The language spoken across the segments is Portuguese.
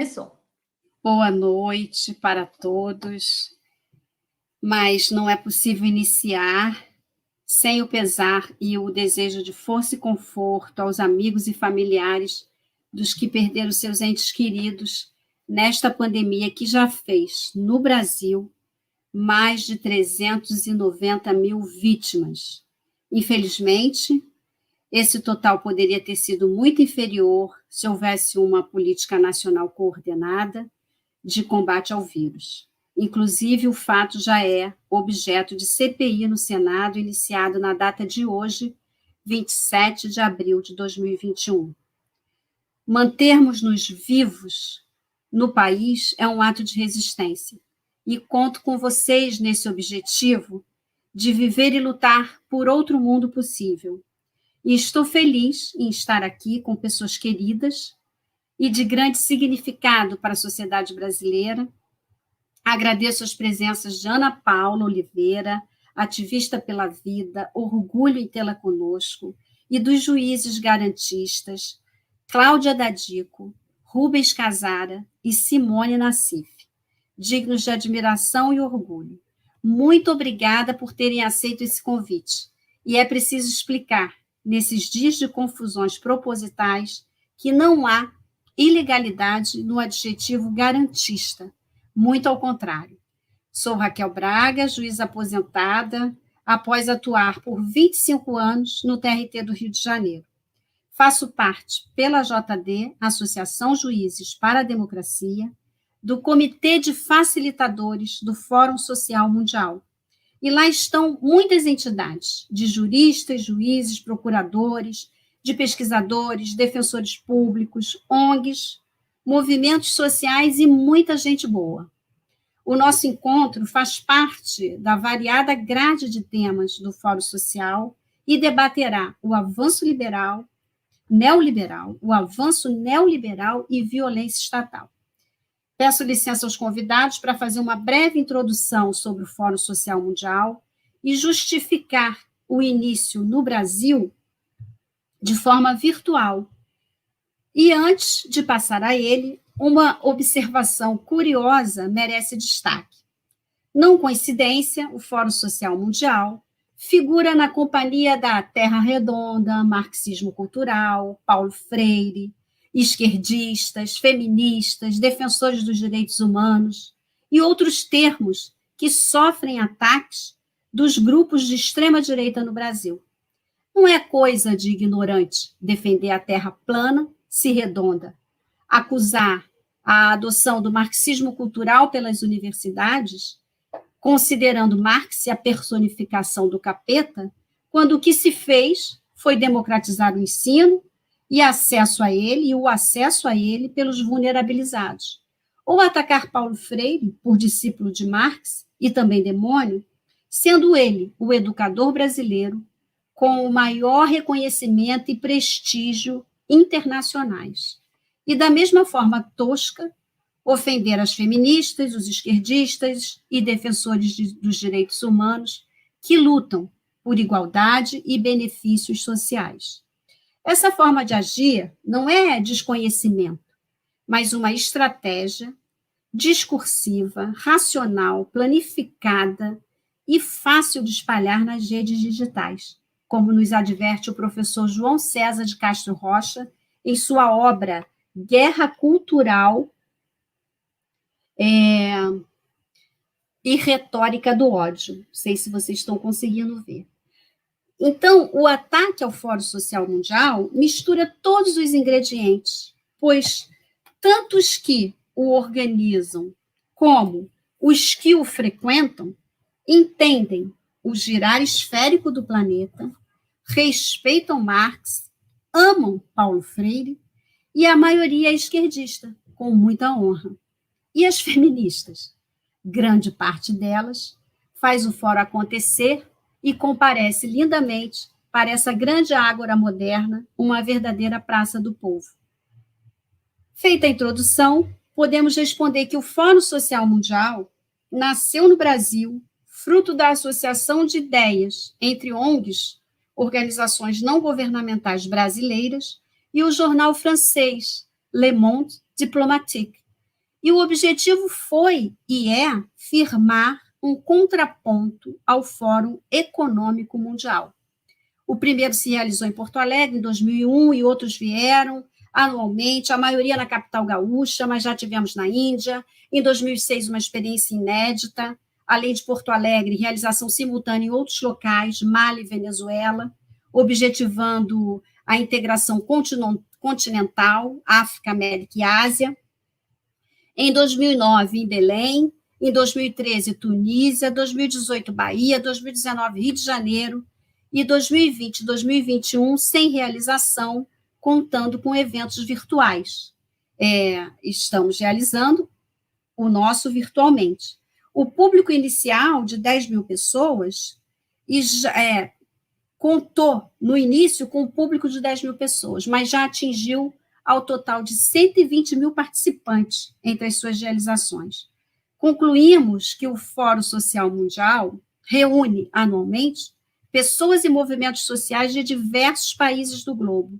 começou. Boa noite para todos, mas não é possível iniciar sem o pesar e o desejo de força e conforto aos amigos e familiares dos que perderam seus entes queridos nesta pandemia que já fez, no Brasil, mais de 390 mil vítimas. Infelizmente, esse total poderia ter sido muito inferior se houvesse uma política nacional coordenada de combate ao vírus. Inclusive, o fato já é objeto de CPI no Senado, iniciado na data de hoje, 27 de abril de 2021. Mantermos-nos vivos no país é um ato de resistência, e conto com vocês nesse objetivo de viver e lutar por outro mundo possível. E estou feliz em estar aqui com pessoas queridas e de grande significado para a sociedade brasileira. Agradeço as presenças de Ana Paula Oliveira, ativista pela vida, orgulho em tê-la conosco, e dos juízes garantistas, Cláudia Dadico, Rubens Casara e Simone Nassif, dignos de admiração e orgulho. Muito obrigada por terem aceito esse convite. E é preciso explicar, nesses dias de confusões propositais, que não há ilegalidade no adjetivo garantista, muito ao contrário. Sou Raquel Braga, juíza aposentada, após atuar por 25 anos no TRT do Rio de Janeiro. Faço parte, pela JD, Associação Juízes para a Democracia, do Comitê de Facilitadores do Fórum Social Mundial. E lá estão muitas entidades, de juristas, juízes, procuradores, de pesquisadores, defensores públicos, ONGs, movimentos sociais e muita gente boa. O nosso encontro faz parte da variada grade de temas do Fórum Social e debaterá o avanço neoliberal, o avanço neoliberal e violência estatal. Peço licença aos convidados para fazer uma breve introdução sobre o Fórum Social Mundial e justificar o início no Brasil de forma virtual. E antes de passar a ele, uma observação curiosa merece destaque. Não coincidência, o Fórum Social Mundial figura na companhia da Terra Redonda, marxismo cultural, Paulo Freire, esquerdistas, feministas, defensores dos direitos humanos e outros termos que sofrem ataques dos grupos de extrema-direita no Brasil. Não é coisa de ignorante defender a Terra plana, se redonda, acusar a adoção do marxismo cultural pelas universidades, considerando Marx a personificação do capeta, quando o que se fez foi democratizar o ensino e o acesso a ele pelos vulnerabilizados. Ou atacar Paulo Freire, por discípulo de Marx e também demônio, sendo ele o educador brasileiro com o maior reconhecimento e prestígio internacionais. E, da mesma forma tosca, ofender as feministas, os esquerdistas e defensores dos direitos humanos que lutam por igualdade e benefícios sociais. Essa forma de agir não é desconhecimento, mas uma estratégia discursiva, racional, planificada e fácil de espalhar nas redes digitais, como nos adverte o professor João César de Castro Rocha em sua obra Guerra Cultural e Retórica do Ódio. Não sei se vocês estão conseguindo ver. Então, o ataque ao Fórum Social Mundial mistura todos os ingredientes, pois tanto os que o organizam como os que o frequentam entendem o girar esférico do planeta, respeitam Marx, amam Paulo Freire e a maioria é esquerdista, com muita honra. E as feministas? Grande parte delas faz o fórum acontecer e comparece lindamente para essa grande ágora moderna, uma verdadeira praça do povo. Feita a introdução, podemos responder que o Fórum Social Mundial nasceu no Brasil, fruto da associação de ideias entre ONGs, organizações não governamentais brasileiras, e o jornal francês Le Monde Diplomatique, E o objetivo foi e é firmar um contraponto ao Fórum Econômico Mundial. O primeiro se realizou em Porto Alegre, em 2001, e outros vieram anualmente, a maioria na capital gaúcha, mas já tivemos na Índia. Em 2006, uma experiência inédita, além de Porto Alegre, realização simultânea em outros locais, Mali e Venezuela, objetivando a integração continental, África, América e Ásia. Em 2009, em Belém, em 2013, Tunísia, 2018, Bahia, 2019, Rio de Janeiro, e 2020 e 2021 sem realização, contando com eventos virtuais. Estamos realizando o nosso virtualmente. O público inicial de 10 mil pessoas contou no início com um público de 10 mil pessoas, mas já atingiu ao total de 120 mil participantes entre as suas realizações. Concluímos que o Fórum Social Mundial reúne anualmente pessoas e movimentos sociais de diversos países do globo,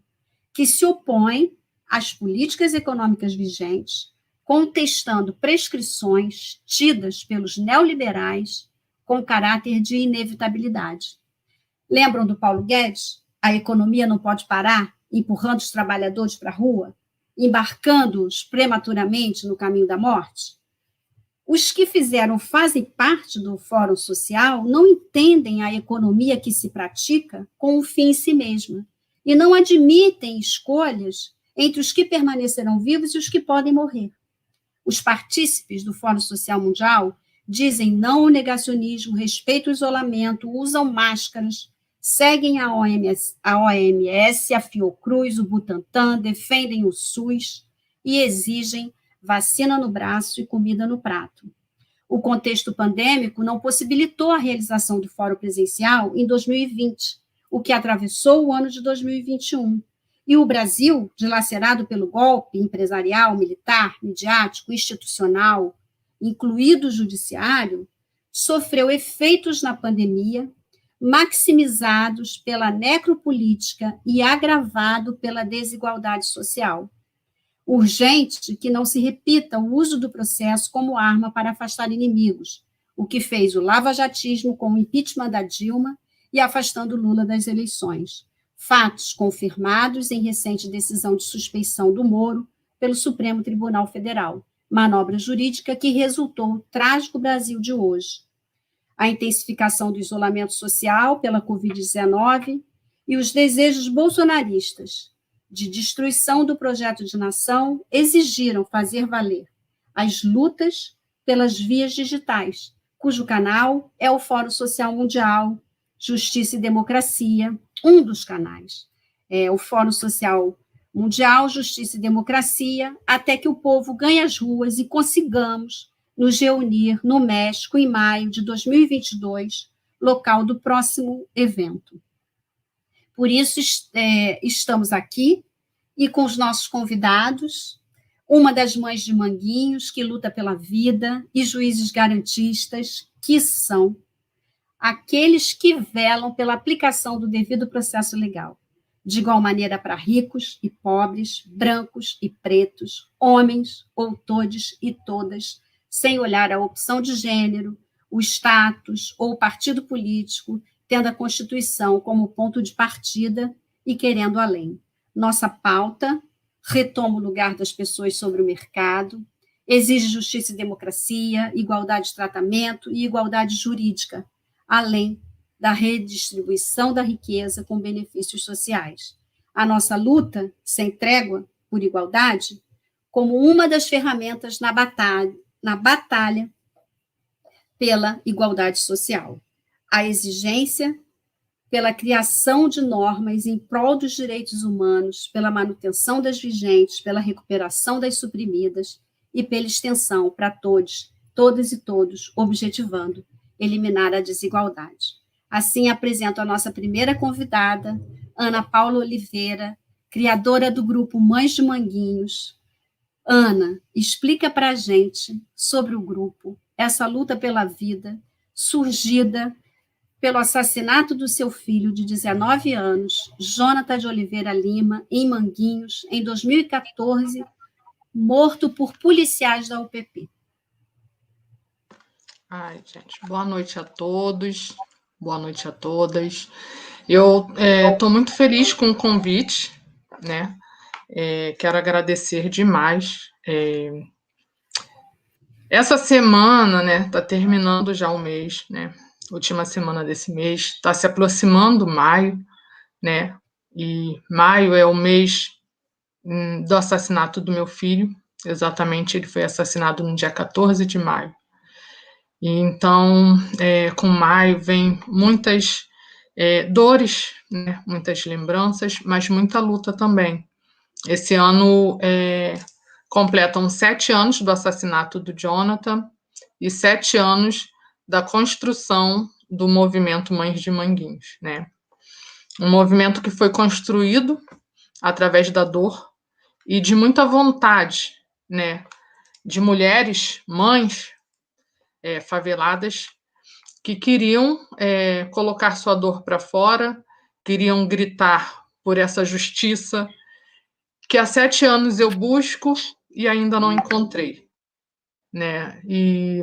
que se opõem às políticas econômicas vigentes, contestando prescrições tidas pelos neoliberais com caráter de inevitabilidade. Lembram do Paulo Guedes? A economia não pode parar, empurrando os trabalhadores para a rua, embarcando-os prematuramente no caminho da morte? Os que fazem parte do Fórum Social não entendem a economia que se pratica com um fim em si mesma e não admitem escolhas entre os que permanecerão vivos e os que podem morrer. Os partícipes do Fórum Social Mundial dizem não ao negacionismo, respeitam o isolamento, usam máscaras, seguem a OMS, a Fiocruz, o Butantan, defendem o SUS e exigem vacina no braço e comida no prato. O contexto pandêmico não possibilitou a realização do fórum presencial em 2020, o que atravessou o ano de 2021. E o Brasil, dilacerado pelo golpe empresarial, militar, midiático, institucional, incluído o judiciário, sofreu efeitos na pandemia, maximizados pela necropolítica e agravado pela desigualdade social. Urgente que não se repita o uso do processo como arma para afastar inimigos, o que fez o lavajatismo com o impeachment da Dilma e afastando Lula das eleições. Fatos confirmados em recente decisão de suspeição do Moro pelo Supremo Tribunal Federal, manobra jurídica que resultou no trágico Brasil de hoje. A intensificação do isolamento social pela Covid-19 e os desejos bolsonaristas de destruição do projeto de nação exigiram fazer valer as lutas pelas vias digitais, cujo canal é o Fórum Social Mundial, Justiça e Democracia, um dos canais. O Fórum Social Mundial, Justiça e Democracia, até que o povo ganhe as ruas e consigamos nos reunir no México em maio de 2022, local do próximo evento. Por isso, estamos aqui e com os nossos convidados, uma das mães de Manguinhos, que luta pela vida, e juízes garantistas, que são aqueles que velam pela aplicação do devido processo legal, de igual maneira para ricos e pobres, brancos e pretos, homens ou todes e todas, sem olhar a opção de gênero, o status ou o partido político, tendo a Constituição como ponto de partida e querendo além. Nossa pauta retoma o lugar das pessoas sobre o mercado, exige justiça e democracia, igualdade de tratamento e igualdade jurídica, além da redistribuição da riqueza com benefícios sociais. A nossa luta, sem trégua, por igualdade, como uma das ferramentas na batalha pela igualdade social. A exigência pela criação de normas em prol dos direitos humanos, pela manutenção das vigentes, pela recuperação das suprimidas e pela extensão para todos, todas e todos, objetivando eliminar a desigualdade. Assim, apresento a nossa primeira convidada, Ana Paula Oliveira, criadora do grupo Mães de Manguinhos. Ana, explica para a gente sobre o grupo, essa luta pela vida, surgida pelo assassinato do seu filho de 19 anos, Jonathan de Oliveira Lima, em Manguinhos, em 2014, morto por policiais da UPP. Ai, gente, boa noite a todos, boa noite a todas. Eu estou muito feliz com o convite, né? Quero agradecer demais. Essa semana, né? Tá terminando já o mês, né? Última semana desse mês, está se aproximando maio, né? E maio é o mês do assassinato do meu filho. Exatamente, ele foi assassinado no dia 14 de maio. E então, com maio vem muitas dores, né? Muitas lembranças, mas muita luta também. Esse ano completam 7 anos do assassinato do Jonathan e 7 anos da construção do movimento Mães de Manguinhos, né? Um movimento que foi construído através da dor e de muita vontade, né? De mulheres, mães faveladas que queriam colocar sua dor para fora, queriam gritar por essa justiça que há 7 anos eu busco e ainda não encontrei, né? E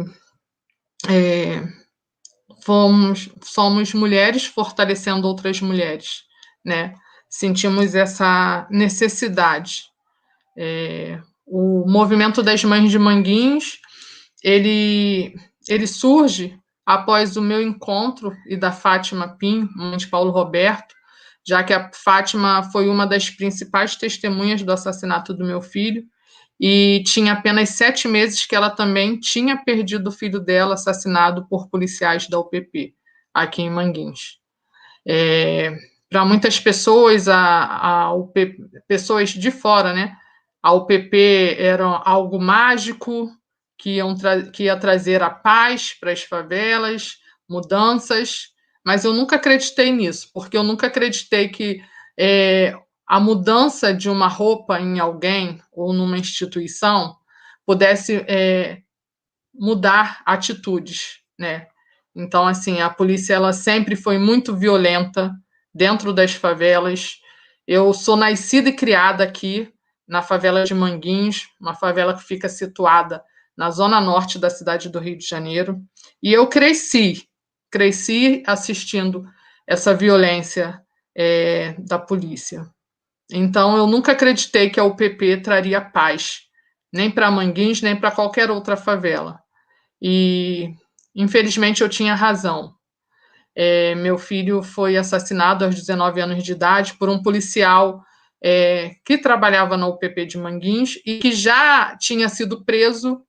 somos mulheres fortalecendo outras mulheres, né? Sentimos essa necessidade. O movimento das Mães de Manguinhos, ele surge após o meu encontro e da Fátima Pinho, mãe de Paulo Roberto, já que a Fátima foi uma das principais testemunhas do assassinato do meu filho, e tinha apenas 7 meses que ela também tinha perdido o filho dela assassinado por policiais da UPP, aqui em Manguinhos. Para muitas pessoas, pessoas de fora, né, a UPP era algo mágico, que ia trazer a paz para as favelas, mudanças, mas eu nunca acreditei nisso, porque eu nunca acreditei que a mudança de uma roupa em alguém ou numa instituição pudesse mudar atitudes, né? Então, assim, a polícia ela sempre foi muito violenta dentro das favelas. Eu sou nascida e criada aqui na favela de Manguinhos, uma favela que fica situada na zona norte da cidade do Rio de Janeiro. E eu cresci assistindo essa violência da polícia. Então, eu nunca acreditei que a UPP traria paz, nem para Manguinhos, nem para qualquer outra favela. E, infelizmente, eu tinha razão. Meu filho foi assassinado aos 19 anos de idade por um policial que trabalhava na UPP de Manguinhos e que já tinha sido preso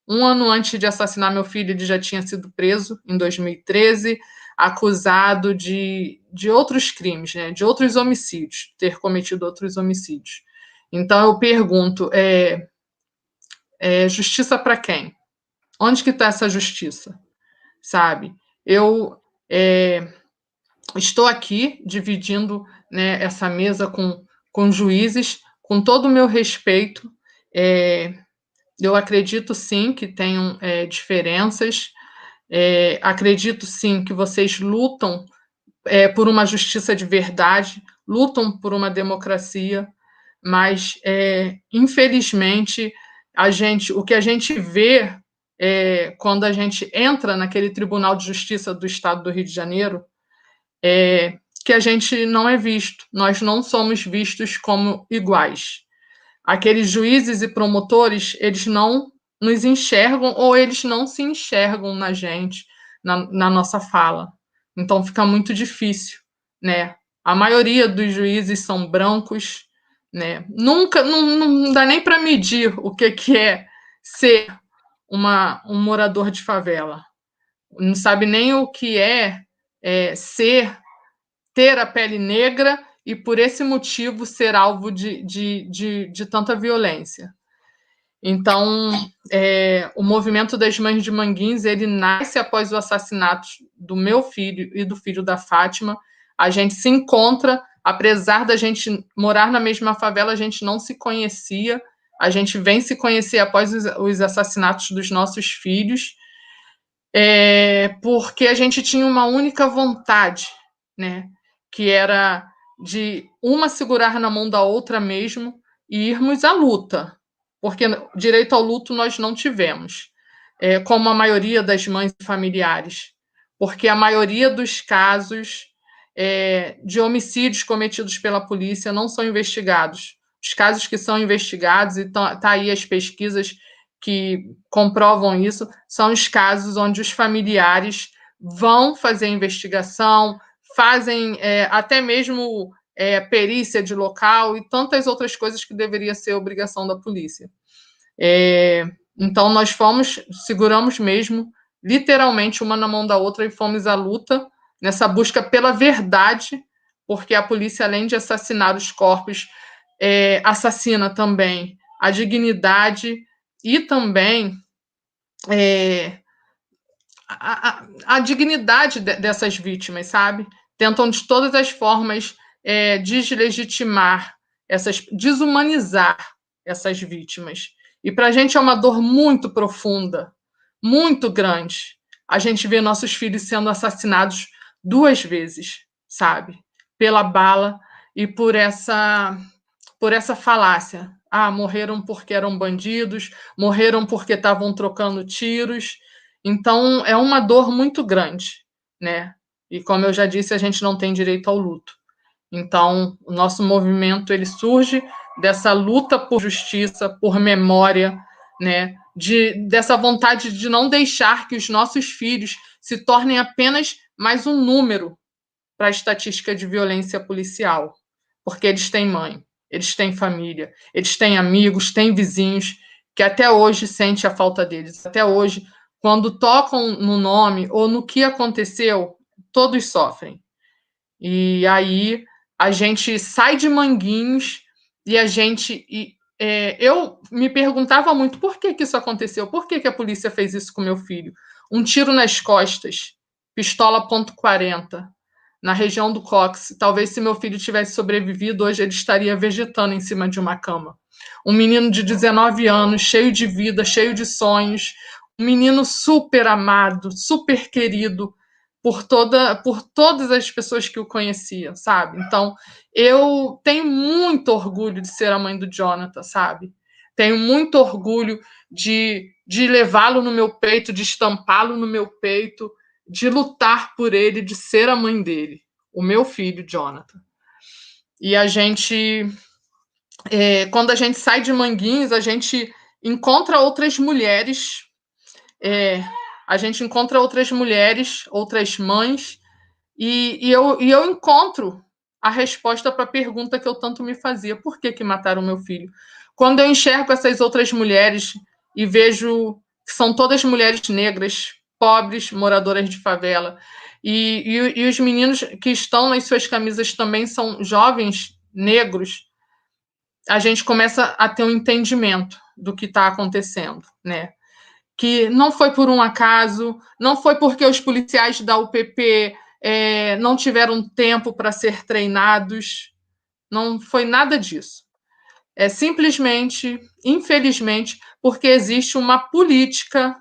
1 ano antes de assassinar meu filho. Ele já tinha sido preso em 2013, acusado de outros crimes, né, de outros homicídios, ter cometido outros homicídios. Então eu pergunto, justiça para quem? Onde que está essa justiça? Sabe? Eu estou aqui dividindo, né, essa mesa com juízes, com todo o meu respeito. Eu acredito sim que tenham diferenças. Acredito sim que vocês lutam por uma justiça de verdade, lutam por uma democracia, mas infelizmente o que a gente vê quando a gente entra naquele Tribunal de Justiça do Estado do Rio de Janeiro é que a gente não é visto, nós não somos vistos como iguais. Aqueles juízes e promotores, eles não nos enxergam ou eles não se enxergam na gente, na nossa fala. Então fica muito difícil, né? A maioria dos juízes são brancos, né? Nunca, não dá nem para medir o que é ser um morador de favela. Não sabe nem o que ter a pele negra e por esse motivo ser alvo de tanta violência. Então, o movimento das Mães de Manguinhos, ele nasce após o assassinato do meu filho e do filho da Fátima. A gente se encontra, apesar da gente morar na mesma favela, a gente não se conhecia. A gente vem se conhecer após os assassinatos dos nossos filhos, porque a gente tinha uma única vontade, né? Que era de uma segurar na mão da outra mesmo e irmos à luta, porque direito ao luto nós não tivemos, como a maioria das mães e familiares, porque a maioria dos casos de homicídios cometidos pela polícia não são investigados. Os casos que são investigados, e tá aí as pesquisas que comprovam isso, são os casos onde os familiares vão fazer investigação, fazem até mesmo perícia de local e tantas outras coisas que deveria ser obrigação da polícia. Então, nós seguramos mesmo, literalmente, uma na mão da outra e fomos à luta nessa busca pela verdade, porque a polícia, além de assassinar os corpos, assassina também a dignidade e também a dignidade dessas vítimas, sabe? Tentam de todas as formas deslegitimar, desumanizar essas vítimas. E para a gente é uma dor muito profunda, muito grande. A gente vê nossos filhos sendo assassinados 2 vezes, sabe? Pela bala e por essa falácia. Morreram porque eram bandidos, morreram porque estavam trocando tiros. Então, é uma dor muito grande, né? E como eu já disse, a gente não tem direito ao luto. Então, o nosso movimento ele surge dessa luta por justiça, por memória, né? Dessa vontade de não deixar que os nossos filhos se tornem apenas mais um número para a estatística de violência policial, porque eles têm mãe, eles têm família, eles têm amigos, têm vizinhos que até hoje sentem a falta deles. Até hoje, quando tocam no nome ou no que aconteceu, todos sofrem. E aí a gente sai de Manguinhos e eu me perguntava muito por que isso aconteceu, por que a polícia fez isso com meu filho. Um tiro nas costas, pistola .40, na região do cóccix. Talvez se meu filho tivesse sobrevivido, hoje ele estaria vegetando em cima de uma cama. Um menino de 19 anos, cheio de vida, cheio de sonhos, um menino super amado, super querido por todas as pessoas que o conheciam, sabe? Então, eu tenho muito orgulho de ser a mãe do Jonathan, sabe? Tenho muito orgulho de levá-lo no meu peito, de estampá-lo no meu peito, de lutar por ele, de ser a mãe dele, o meu filho, Jonathan. E quando a gente sai de Manguinhos, a gente encontra outras mulheres, outras mães, e eu encontro a resposta para a pergunta que eu tanto me fazia: por que mataram meu filho? Quando eu enxergo essas outras mulheres e vejo que são todas mulheres negras, pobres, moradoras de favela, e os meninos que estão nas suas camisas também são jovens negros, a gente começa a ter um entendimento do que está acontecendo, né? Que não foi por um acaso, não foi porque os policiais da UPP não tiveram tempo para ser treinados, não foi nada disso. É simplesmente, infelizmente, porque existe uma política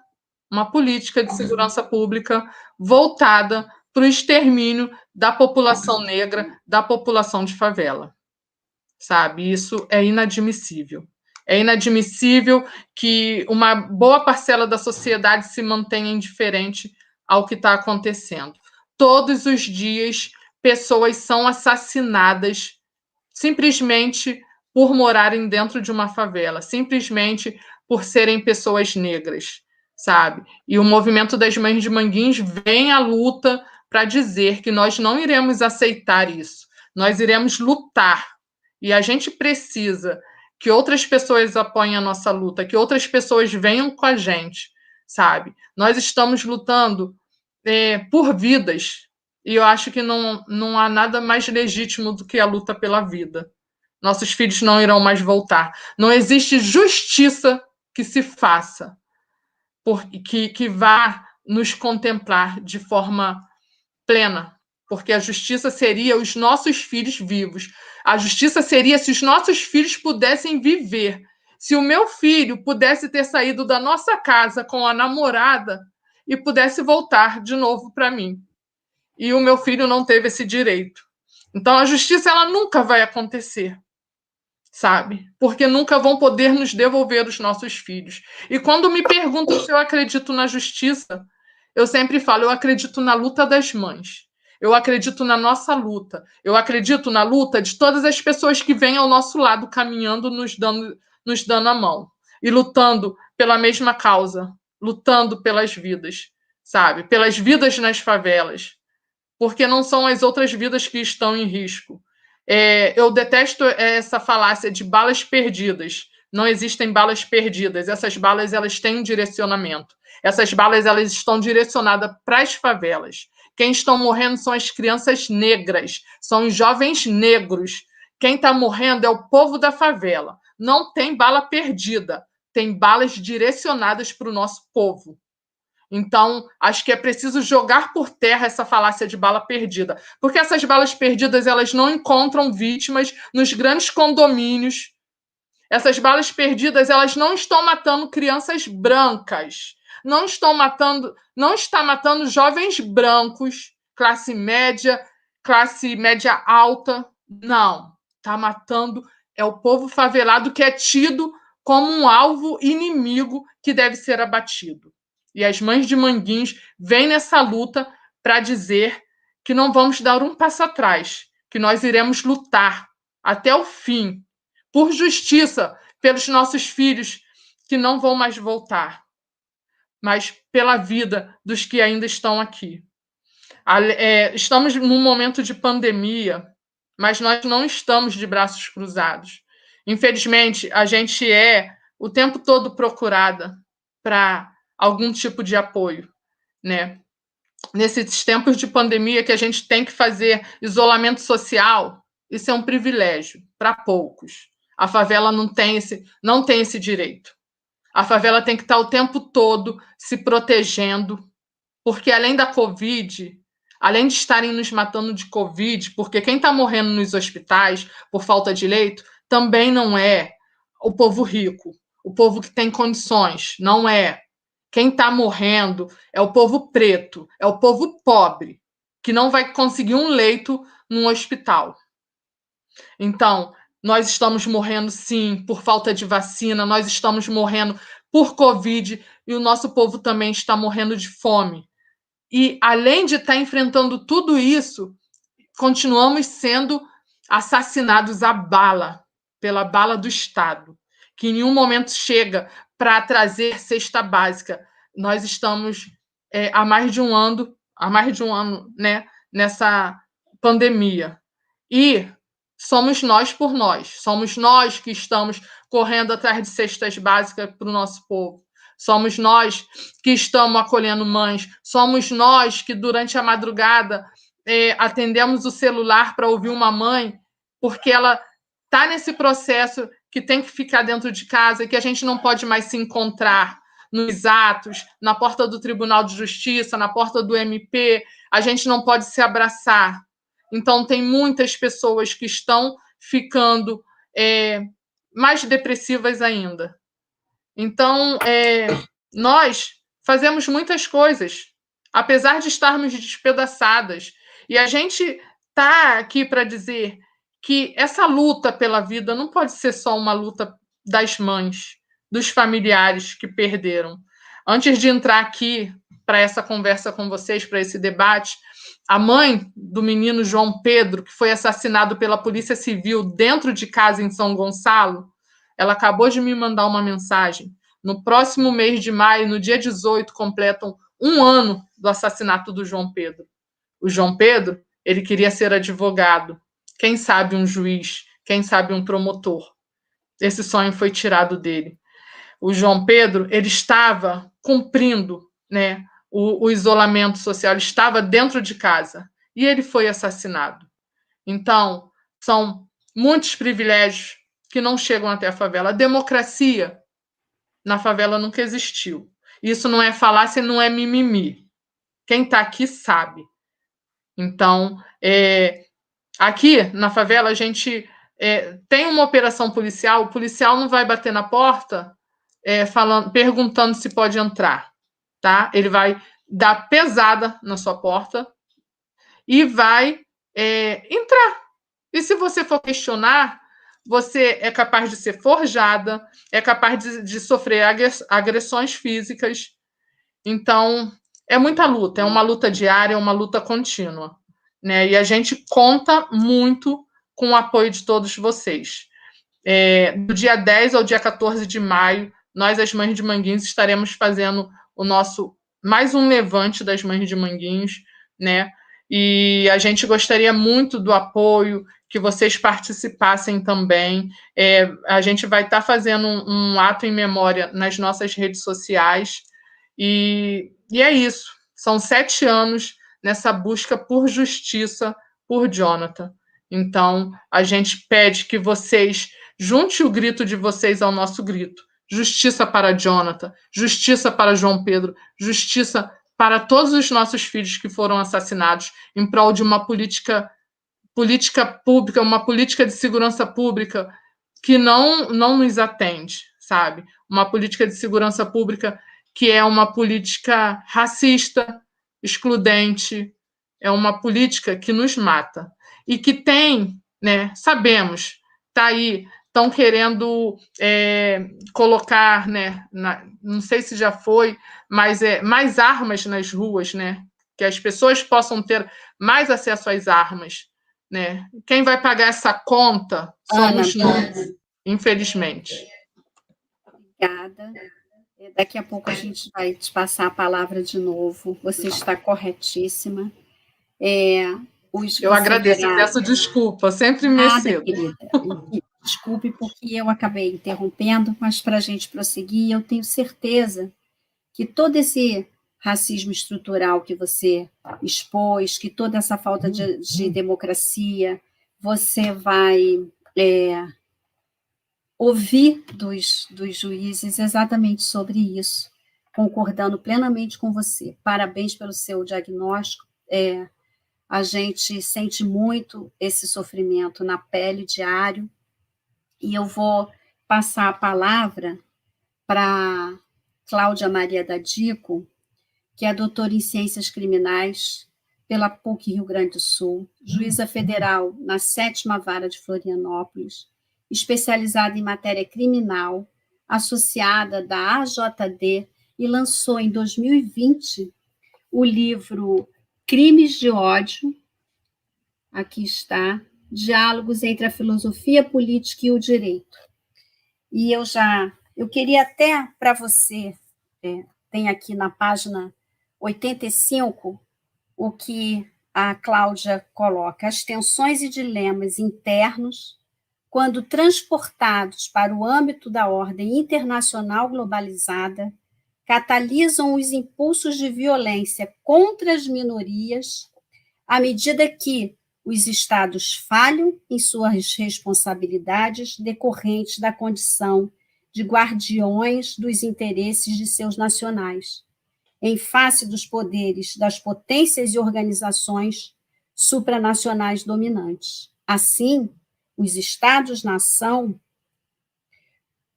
de segurança pública voltada para o extermínio da população negra, da população de favela, sabe? Isso é inadmissível. É inadmissível que uma boa parcela da sociedade se mantenha indiferente ao que está acontecendo. Todos os dias, pessoas são assassinadas simplesmente por morarem dentro de uma favela, simplesmente por serem pessoas negras, sabe? E o movimento das Mães de Manguinhos vem à luta para dizer que nós não iremos aceitar isso. Nós iremos lutar. E a gente precisa que outras pessoas apoiem a nossa luta, que outras pessoas venham com a gente, sabe? Nós estamos lutando por vidas, e eu acho que não há nada mais legítimo do que a luta pela vida. Nossos filhos não irão mais voltar. Não existe justiça que se faça, que vá nos contemplar de forma plena, porque a justiça seria os nossos filhos vivos. A justiça seria se os nossos filhos pudessem viver. Se o meu filho pudesse ter saído da nossa casa com a namorada e pudesse voltar de novo para mim. E o meu filho não teve esse direito. Então, a justiça ela nunca vai acontecer. sabe? Porque nunca vão poder nos devolver os nossos filhos. E quando me perguntam se eu acredito na justiça, eu sempre falo, eu acredito na luta das mães. Eu acredito na nossa luta. Eu acredito na luta de todas as pessoas que vêm ao nosso lado caminhando, nos dando a mão. E lutando pela mesma causa. Lutando pelas vidas, sabe? Pelas vidas nas favelas. Porque não são as outras vidas que estão em risco. Eu detesto essa falácia de balas perdidas. Não existem balas perdidas. Essas balas, elas têm um direcionamento. Essas balas, elas estão direcionadas para as favelas. Quem estão morrendo são as crianças negras, são os jovens negros. Quem está morrendo é o povo da favela. Não tem bala perdida, tem balas direcionadas para o nosso povo. Então, acho que é preciso jogar por terra essa falácia de bala perdida, porque essas balas perdidas, elas não encontram vítimas nos grandes condomínios. Essas balas perdidas, elas não estão matando crianças brancas, não está matando jovens brancos, classe média alta, não. Está matando o povo favelado, que é tido como um alvo inimigo que deve ser abatido. E as mães de Manguinhos vêm nessa luta para dizer que não vamos dar um passo atrás, que nós iremos lutar até o fim, por justiça, pelos nossos filhos que não vão mais voltar, mas pela vida dos que ainda estão aqui. Estamos num momento de pandemia, mas nós não estamos de braços cruzados. Infelizmente, a gente é o tempo todo procurada para algum tipo de apoio, né? Nesses tempos de pandemia que a gente tem que fazer isolamento social, isso é um privilégio para poucos. A favela não tem esse direito. A favela tem que estar o tempo todo se protegendo, porque além da Covid, além de estarem nos matando de Covid, porque quem está morrendo nos hospitais por falta de leito também não é o povo rico, o povo que tem condições, não é. Quem está morrendo é o povo preto, é o povo pobre, que não vai conseguir um leito num hospital. Então, nós estamos morrendo, sim, por falta de vacina, nós estamos morrendo por Covid e o nosso povo também está morrendo de fome. E, além de estar enfrentando tudo isso, continuamos sendo assassinados a bala, pela bala do Estado, que em nenhum momento chega para trazer cesta básica. Nós estamos há mais de um ano, né, nessa pandemia. E somos nós por nós. Somos nós que estamos correndo atrás de cestas básicas para o nosso povo. Somos nós que estamos acolhendo mães. Somos nós que, durante a madrugada, atendemos o celular para ouvir uma mãe, porque ela está nesse processo que tem que ficar dentro de casa, que a gente não pode mais se encontrar nos atos, na porta do Tribunal de Justiça, na porta do MP, a gente não pode se abraçar. Então, tem muitas pessoas que estão ficando mais depressivas ainda. Então, nós fazemos muitas coisas, apesar de estarmos despedaçadas. E a gente está aqui para dizer que essa luta pela vida não pode ser só uma luta das mães, dos familiares que perderam. Antes de entrar aqui para essa conversa com vocês, para esse debate, a mãe do menino João Pedro, que foi assassinado pela Polícia Civil dentro de casa em São Gonçalo, ela acabou de me mandar uma mensagem. No próximo mês de maio, no dia 18, completam 1 ano do assassinato do João Pedro. O João Pedro, ele queria ser advogado. Quem sabe um juiz, quem sabe um promotor. Esse sonho foi tirado dele. O João Pedro, ele estava cumprindo, né, o isolamento social, ele estava dentro de casa e ele foi assassinado. Então, são muitos privilégios que não chegam até a favela. A democracia na favela nunca existiu. Isso não é falácia, não é mimimi. Quem está aqui sabe. Então, aqui na favela, a gente tem uma operação policial, o policial não vai bater na porta perguntando se pode entrar, tá? Ele vai dar pesada na sua porta e vai entrar. E se você for questionar, você é capaz de ser forjada, é capaz de sofrer agressões físicas. Então, é muita luta, é uma luta diária, é uma luta contínua, né? E a gente conta muito com o apoio de todos vocês. Do dia 10 ao dia 14 de maio, nós, as Mães de Manguinhos, estaremos fazendo o nosso mais um levante das Mães de Manguinhos, né? E a gente gostaria muito do apoio, que vocês participassem também. A gente vai estar fazendo um ato em memória nas nossas redes sociais. E é isso. São 7 anos nessa busca por justiça por Jonathan. Então, a gente pede que vocês juntem o grito de vocês ao nosso grito. Justiça para Jonathan, justiça para João Pedro, justiça para todos os nossos filhos que foram assassinados em prol de uma política pública, uma política de segurança pública que não nos atende, sabe? Uma política de segurança pública que é uma política racista, excludente, é uma política que nos mata. E que tem, né, sabemos, está aí, estão querendo colocar, né, não sei se já foi, mas mais armas nas ruas, né, que as pessoas possam ter mais acesso às armas. Né? Quem vai pagar essa conta somos nós, infelizmente. Obrigada. Daqui a pouco a gente vai te passar a palavra de novo. Você está corretíssima. Eu agradeço, peço desculpa, sempre me excedo. Querida. Desculpe porque eu acabei interrompendo, mas para a gente prosseguir, eu tenho certeza que todo esse racismo estrutural que você expôs, que toda essa falta de democracia, você vai ouvir dos juízes exatamente sobre isso, concordando plenamente com você. Parabéns pelo seu diagnóstico. A gente sente muito esse sofrimento na pele diário, e eu vou passar a palavra para Cláudia Maria Dadico, que é doutora em Ciências Criminais pela PUC Rio Grande do Sul, juíza federal na 7ª Vara de Florianópolis, especializada em matéria criminal, associada da AJD, e lançou em 2020 o livro Crimes de Ódio, aqui está, Diálogos entre a Filosofia Política e o Direito. E eu queria até para você, tem aqui na página 85, o que a Cláudia coloca: as tensões e dilemas internos, quando transportados para o âmbito da ordem internacional globalizada, catalisam os impulsos de violência contra as minorias, à medida que os Estados falham em suas responsabilidades decorrentes da condição de guardiões dos interesses de seus nacionais, em face dos poderes das potências e organizações supranacionais dominantes. Assim, os Estados-nação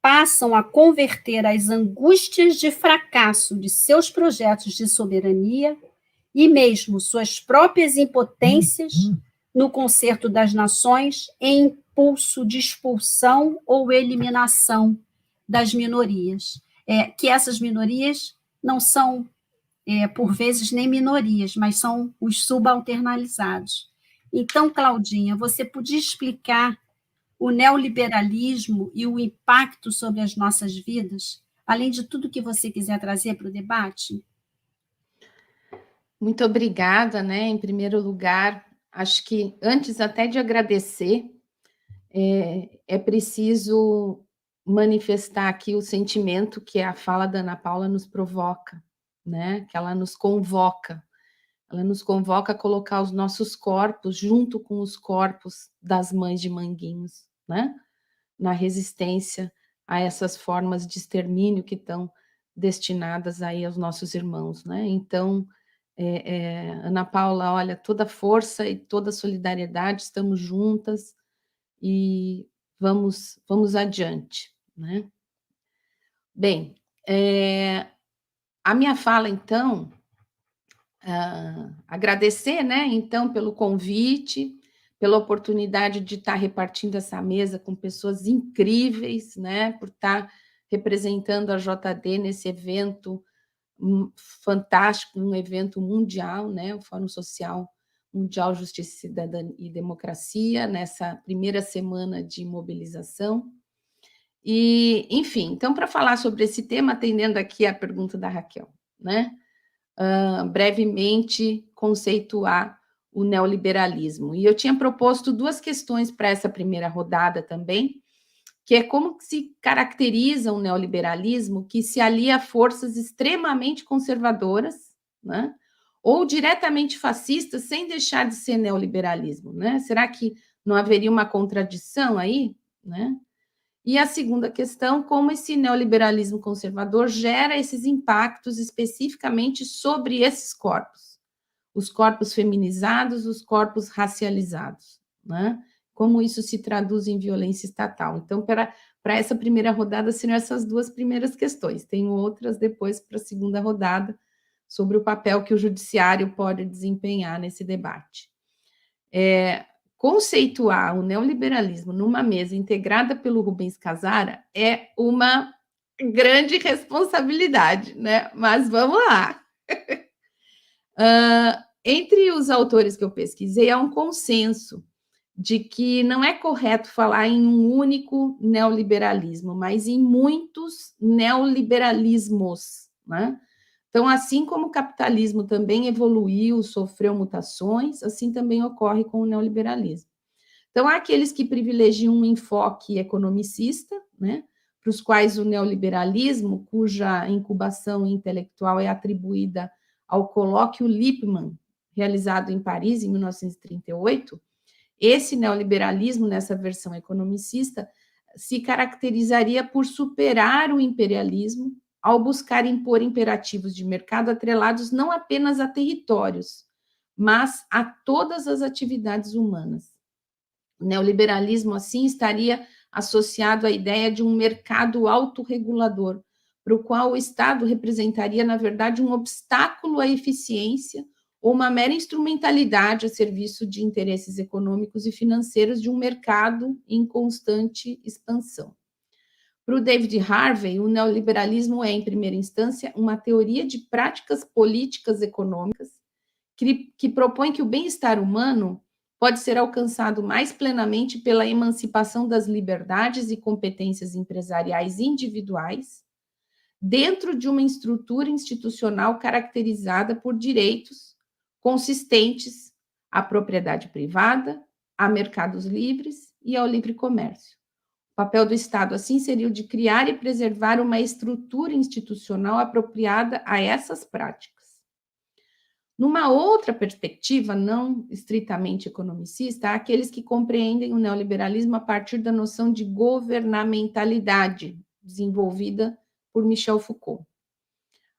passam a converter as angústias de fracasso de seus projetos de soberania e mesmo suas próprias impotências no concerto das nações em impulso de expulsão ou eliminação das minorias. Que essas minorias não são, por vezes, nem minorias, mas são os subalternizados. Então, Claudinha, você podia explicar o neoliberalismo e o impacto sobre as nossas vidas, além de tudo que você quiser trazer para o debate? Muito obrigada, né? Em primeiro lugar, acho que antes até de agradecer, é preciso manifestar aqui o sentimento que a fala da Ana Paula nos provoca, né? Que ela nos convoca. Ela nos convoca a colocar os nossos corpos junto com os corpos das mães de Manguinhos, né? Na resistência a essas formas de extermínio que estão destinadas aí aos nossos irmãos, né? Então, Ana Paula, olha, toda força e toda solidariedade, estamos juntas e vamos adiante, né? Bem, a minha fala, então, agradecer, né, então, pelo convite, pela oportunidade de estar repartindo essa mesa com pessoas incríveis, né, por estar representando a JD nesse evento fantástico, um evento mundial, né, o Fórum Social Mundial Justiça, Cidadania e Democracia, nessa primeira semana de mobilização. E, enfim, então, para falar sobre esse tema, atendendo aqui a pergunta da Raquel, né, brevemente conceituar o neoliberalismo. E eu tinha proposto 2 questões para essa primeira rodada também, que é como se caracteriza um neoliberalismo que se alia a forças extremamente conservadoras, né, ou diretamente fascistas, sem deixar de ser neoliberalismo, né? Será que não haveria uma contradição aí, né? E a segunda questão, como esse neoliberalismo conservador gera esses impactos especificamente sobre esses corpos, os corpos feminizados, os corpos racializados, né? Como isso se traduz em violência estatal. Então, para essa primeira rodada, seriam essas 2 primeiras questões. Tenho outras depois para a segunda rodada, sobre o papel que o judiciário pode desempenhar nesse debate. Conceituar o neoliberalismo numa mesa integrada pelo Rubens Casara é uma grande responsabilidade, né? Mas vamos lá. Entre os autores que eu pesquisei, há um consenso de que não é correto falar em um único neoliberalismo, mas em muitos neoliberalismos, né? Então, assim como o capitalismo também evoluiu, sofreu mutações, assim também ocorre com o neoliberalismo. Então, há aqueles que privilegiam um enfoque economicista, né, para os quais o neoliberalismo, cuja incubação intelectual é atribuída ao colóquio Lippmann, realizado em Paris em 1938, esse neoliberalismo, nessa versão economicista, se caracterizaria por superar o imperialismo ao buscar impor imperativos de mercado atrelados não apenas a territórios, mas a todas as atividades humanas. O neoliberalismo, assim, estaria associado à ideia de um mercado autorregulador, para o qual o Estado representaria, na verdade, um obstáculo à eficiência ou uma mera instrumentalidade a serviço de interesses econômicos e financeiros de um mercado em constante expansão. Para o David Harvey, o neoliberalismo é, em primeira instância, uma teoria de práticas políticas econômicas que propõe que o bem-estar humano pode ser alcançado mais plenamente pela emancipação das liberdades e competências empresariais individuais, dentro de uma estrutura institucional caracterizada por direitos consistentes à propriedade privada, a mercados livres e ao livre comércio. O papel do Estado, assim, seria o de criar e preservar uma estrutura institucional apropriada a essas práticas. Numa outra perspectiva, não estritamente economicista, há aqueles que compreendem o neoliberalismo a partir da noção de governamentalidade, desenvolvida por Michel Foucault.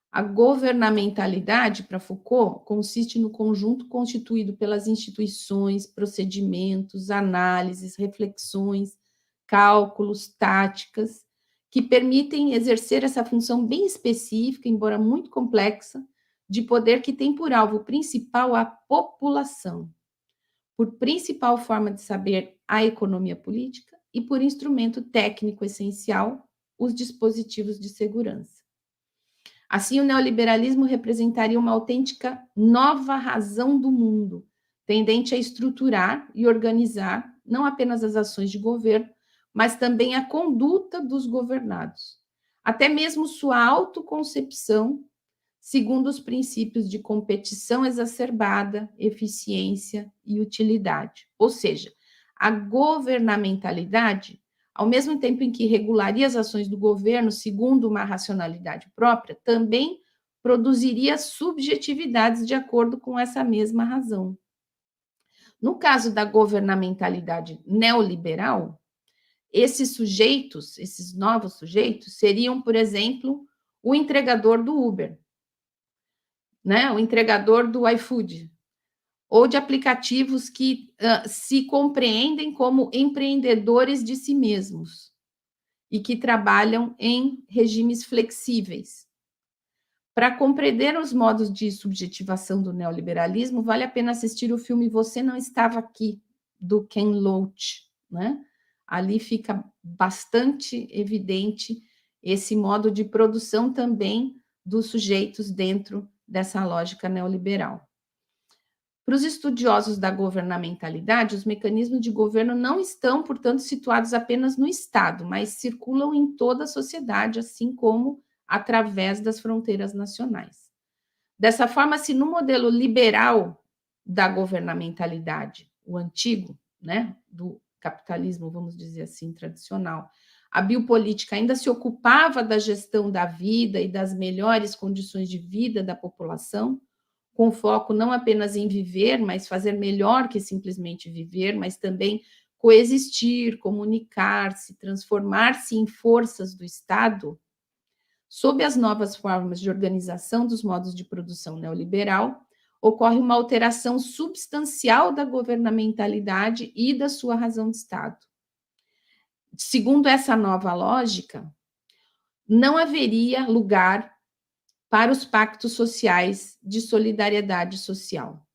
A governamentalidade, para Foucault, consiste no conjunto constituído pelas instituições, procedimentos, análises, reflexões, cálculos, táticas, que permitem exercer essa função bem específica, embora muito complexa, de poder que tem por alvo principal a população, por principal forma de saber a economia política e por instrumento técnico essencial, os dispositivos de segurança. Assim, o neoliberalismo representaria uma autêntica nova razão do mundo, tendente a estruturar e organizar não apenas as ações de governo, mas também a conduta dos governados, até mesmo sua autoconcepção, segundo os princípios de competição exacerbada, eficiência e utilidade. Ou seja, a governamentalidade, ao mesmo tempo em que regularia as ações do governo segundo uma racionalidade própria, também produziria subjetividades de acordo com essa mesma razão. No caso da governamentalidade neoliberal, esses sujeitos, esses novos sujeitos, seriam, por exemplo, o entregador do Uber, né? O entregador do iFood, ou de aplicativos que se compreendem como empreendedores de si mesmos e que trabalham em regimes flexíveis. Para compreender os modos de subjetivação do neoliberalismo, vale a pena assistir o filme Você Não Estava Aqui, do Ken Loach, né? Ali fica bastante evidente esse modo de produção também dos sujeitos dentro dessa lógica neoliberal. Para os estudiosos da governamentalidade, os mecanismos de governo não estão, portanto, situados apenas no Estado, mas circulam em toda a sociedade, assim como através das fronteiras nacionais. Dessa forma, se no modelo liberal da governamentalidade, o antigo, né, do capitalismo, vamos dizer assim, tradicional, a biopolítica ainda se ocupava da gestão da vida e das melhores condições de vida da população, com foco não apenas em viver, mas fazer melhor que simplesmente viver, mas também coexistir, comunicar-se, transformar-se em forças do Estado. Sob as novas formas de organização dos modos de produção neoliberal, ocorre uma alteração substancial da governamentalidade e da sua razão de Estado. Segundo essa nova lógica, não haveria lugar para os pactos sociais de solidariedade social,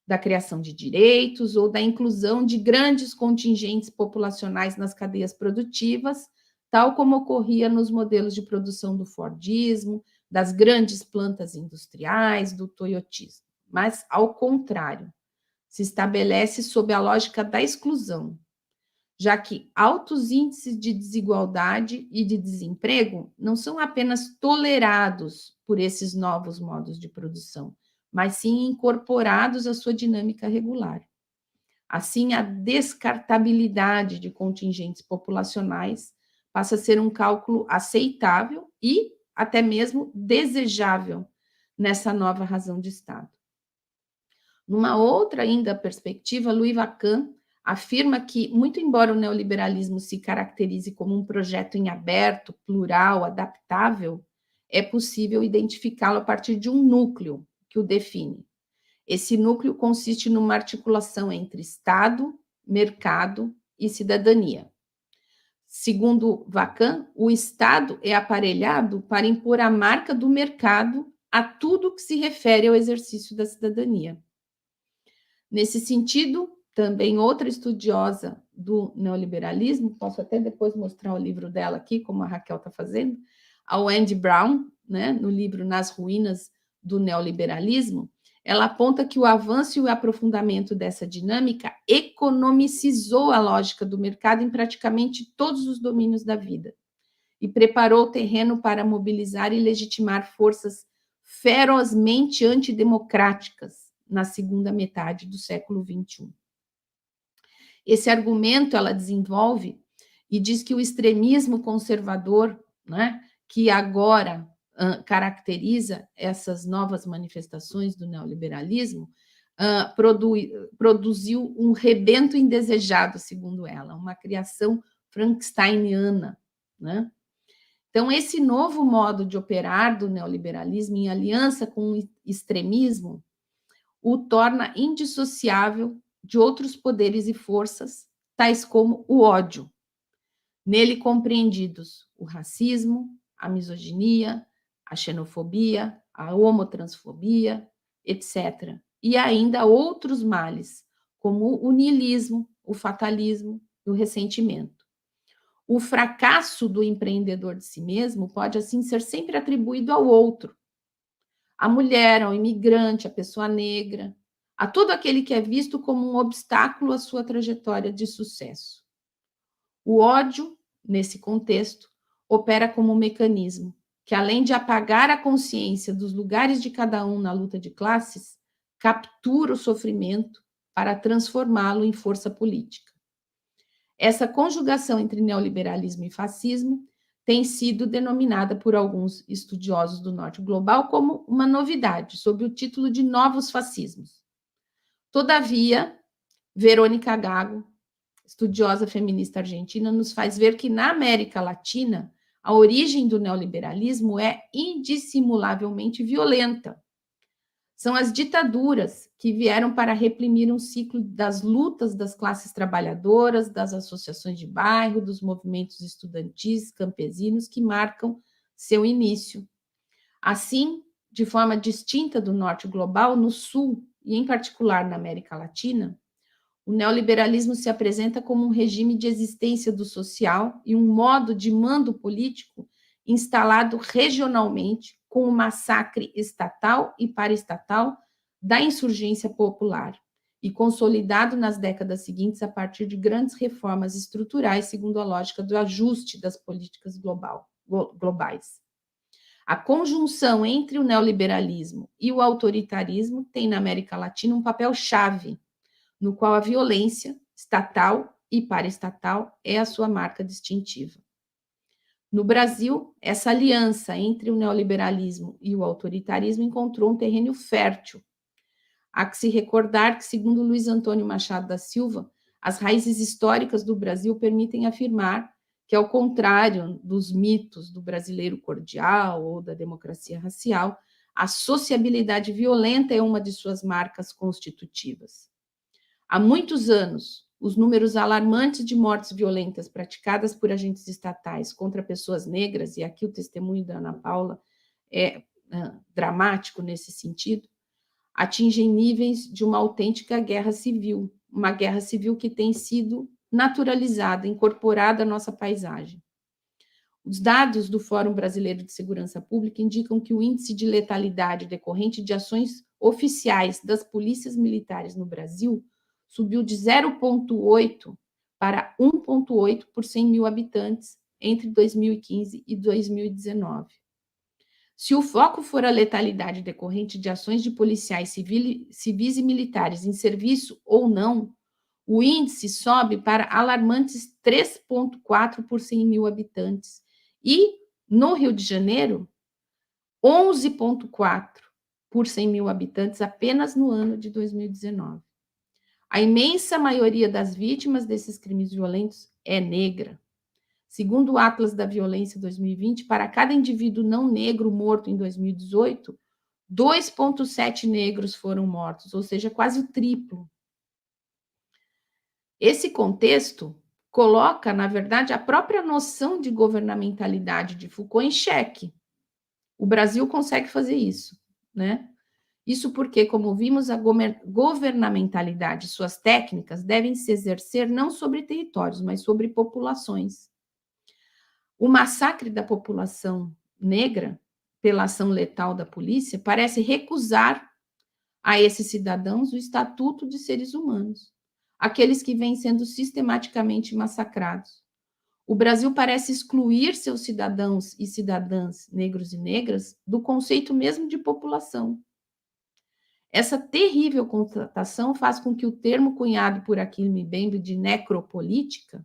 da criação de direitos ou da inclusão de grandes contingentes populacionais nas cadeias produtivas, tal como ocorria nos modelos de produção do Fordismo, das grandes plantas industriais, do toyotismo. Mas, ao contrário, se estabelece sob a lógica da exclusão, já que altos índices de desigualdade e de desemprego não são apenas tolerados por esses novos modos de produção, mas sim incorporados à sua dinâmica regular. Assim, a descartabilidade de contingentes populacionais passa a ser um cálculo aceitável e até mesmo desejável nessa nova razão de Estado. Numa outra ainda perspectiva, Louis Vacan afirma que, muito embora o neoliberalismo se caracterize como um projeto em aberto, plural, adaptável, é possível identificá-lo a partir de um núcleo que o define. Esse núcleo consiste numa articulação entre Estado, mercado e cidadania. Segundo Vacan, o Estado é aparelhado para impor a marca do mercado a tudo que se refere ao exercício da cidadania. Nesse sentido, também outra estudiosa do neoliberalismo, posso até depois mostrar o livro dela aqui, como a Raquel está fazendo, a Wendy Brown, né, no livro Nas Ruínas do Neoliberalismo, ela aponta que o avanço e o aprofundamento dessa dinâmica economicizou a lógica do mercado em praticamente todos os domínios da vida e preparou o terreno para mobilizar e legitimar forças ferozmente antidemocráticas na segunda metade do século XXI. Esse argumento ela desenvolve e diz que o extremismo conservador, né, que agora caracteriza essas novas manifestações do neoliberalismo, produziu um rebento indesejado, segundo ela, uma criação frankensteiniana, né? Então, esse novo modo de operar do neoliberalismo em aliança com o extremismo o torna indissociável de outros poderes e forças, tais como o ódio, nele compreendidos o racismo, a misoginia, a xenofobia, a homotransfobia, etc. E ainda outros males, como o niilismo, o fatalismo e o ressentimento. O fracasso do empreendedor de si mesmo pode, assim, ser sempre atribuído ao outro, à mulher, ao imigrante, à pessoa negra, a todo aquele que é visto como um obstáculo à sua trajetória de sucesso. O ódio, nesse contexto, opera como um mecanismo que, além de apagar a consciência dos lugares de cada um na luta de classes, captura o sofrimento para transformá-lo em força política. Essa conjugação entre neoliberalismo e fascismo tem sido denominada por alguns estudiosos do norte global como uma novidade, sob o título de novos fascismos. Todavia, Verônica Gago, estudiosa feminista argentina, nos faz ver que na América Latina a origem do neoliberalismo é indissimulavelmente violenta. São as ditaduras que vieram para reprimir um ciclo das lutas das classes trabalhadoras, das associações de bairro, dos movimentos estudantis, campesinos, que marcam seu início. Assim, de forma distinta do norte global, no sul, e em particular na América Latina, O neoliberalismo se apresenta como um regime de existência do social e um modo de mando político instalado regionalmente com o massacre estatal e paraestatal da insurgência popular e consolidado nas décadas seguintes a partir de grandes reformas estruturais segundo a lógica do ajuste das políticas globais. A conjunção entre o neoliberalismo e o autoritarismo tem na América Latina um papel chave, no qual a violência estatal e paraestatal é a sua marca distintiva. No Brasil, essa aliança entre o neoliberalismo e o autoritarismo encontrou um terreno fértil. Há que se recordar que, segundo Luiz Antônio Machado da Silva, as raízes históricas do Brasil permitem afirmar que, ao contrário dos mitos do brasileiro cordial ou da democracia racial, a sociabilidade violenta é uma de suas marcas constitutivas. Há muitos anos, os números alarmantes de mortes violentas praticadas por agentes estatais contra pessoas negras, e aqui o testemunho da Ana Paula é dramático nesse sentido, atingem níveis de uma autêntica guerra civil, uma guerra civil que tem sido naturalizada, incorporada à nossa paisagem. Os dados do Fórum Brasileiro de Segurança Pública indicam que o índice de letalidade decorrente de ações oficiais das polícias militares no Brasil subiu de 0,8 para 1,8 por 100 mil habitantes entre 2015 e 2019. Se o foco for a letalidade decorrente de ações de policiais civis e militares em serviço ou não, o índice sobe para alarmantes 3,4 por 100 mil habitantes. E, no Rio de Janeiro, 11,4 por 100 mil habitantes apenas no ano de 2019. A imensa maioria das vítimas desses crimes violentos é negra. Segundo o Atlas da Violência 2020, para cada indivíduo não negro morto em 2018, 2,7 negros foram mortos, ou seja, quase o triplo. Esse contexto coloca, na verdade, a própria noção de governamentalidade de Foucault em xeque. O Brasil consegue fazer isso, né? Isso porque, como vimos, a governamentalidade e suas técnicas devem se exercer não sobre territórios, mas sobre populações. O massacre da população negra, pela ação letal da polícia, parece recusar a esses cidadãos o estatuto de seres humanos, aqueles que vêm sendo sistematicamente massacrados. O Brasil parece excluir seus cidadãos e cidadãs negros e negras do conceito mesmo de população. Essa terrível constatação faz com que o termo cunhado por Achille Mbembe de necropolítica,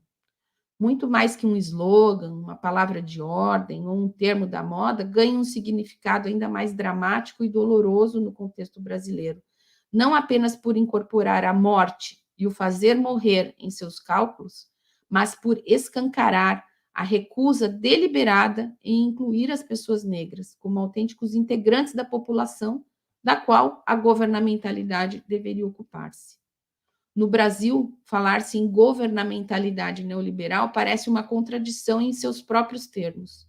muito mais que um slogan, uma palavra de ordem ou um termo da moda, ganhe um significado ainda mais dramático e doloroso no contexto brasileiro, não apenas por incorporar a morte e o fazer morrer em seus cálculos, mas por escancarar a recusa deliberada em incluir as pessoas negras como autênticos integrantes da população da qual a governamentalidade deveria ocupar-se. No Brasil, falar-se em governamentalidade neoliberal parece uma contradição em seus próprios termos.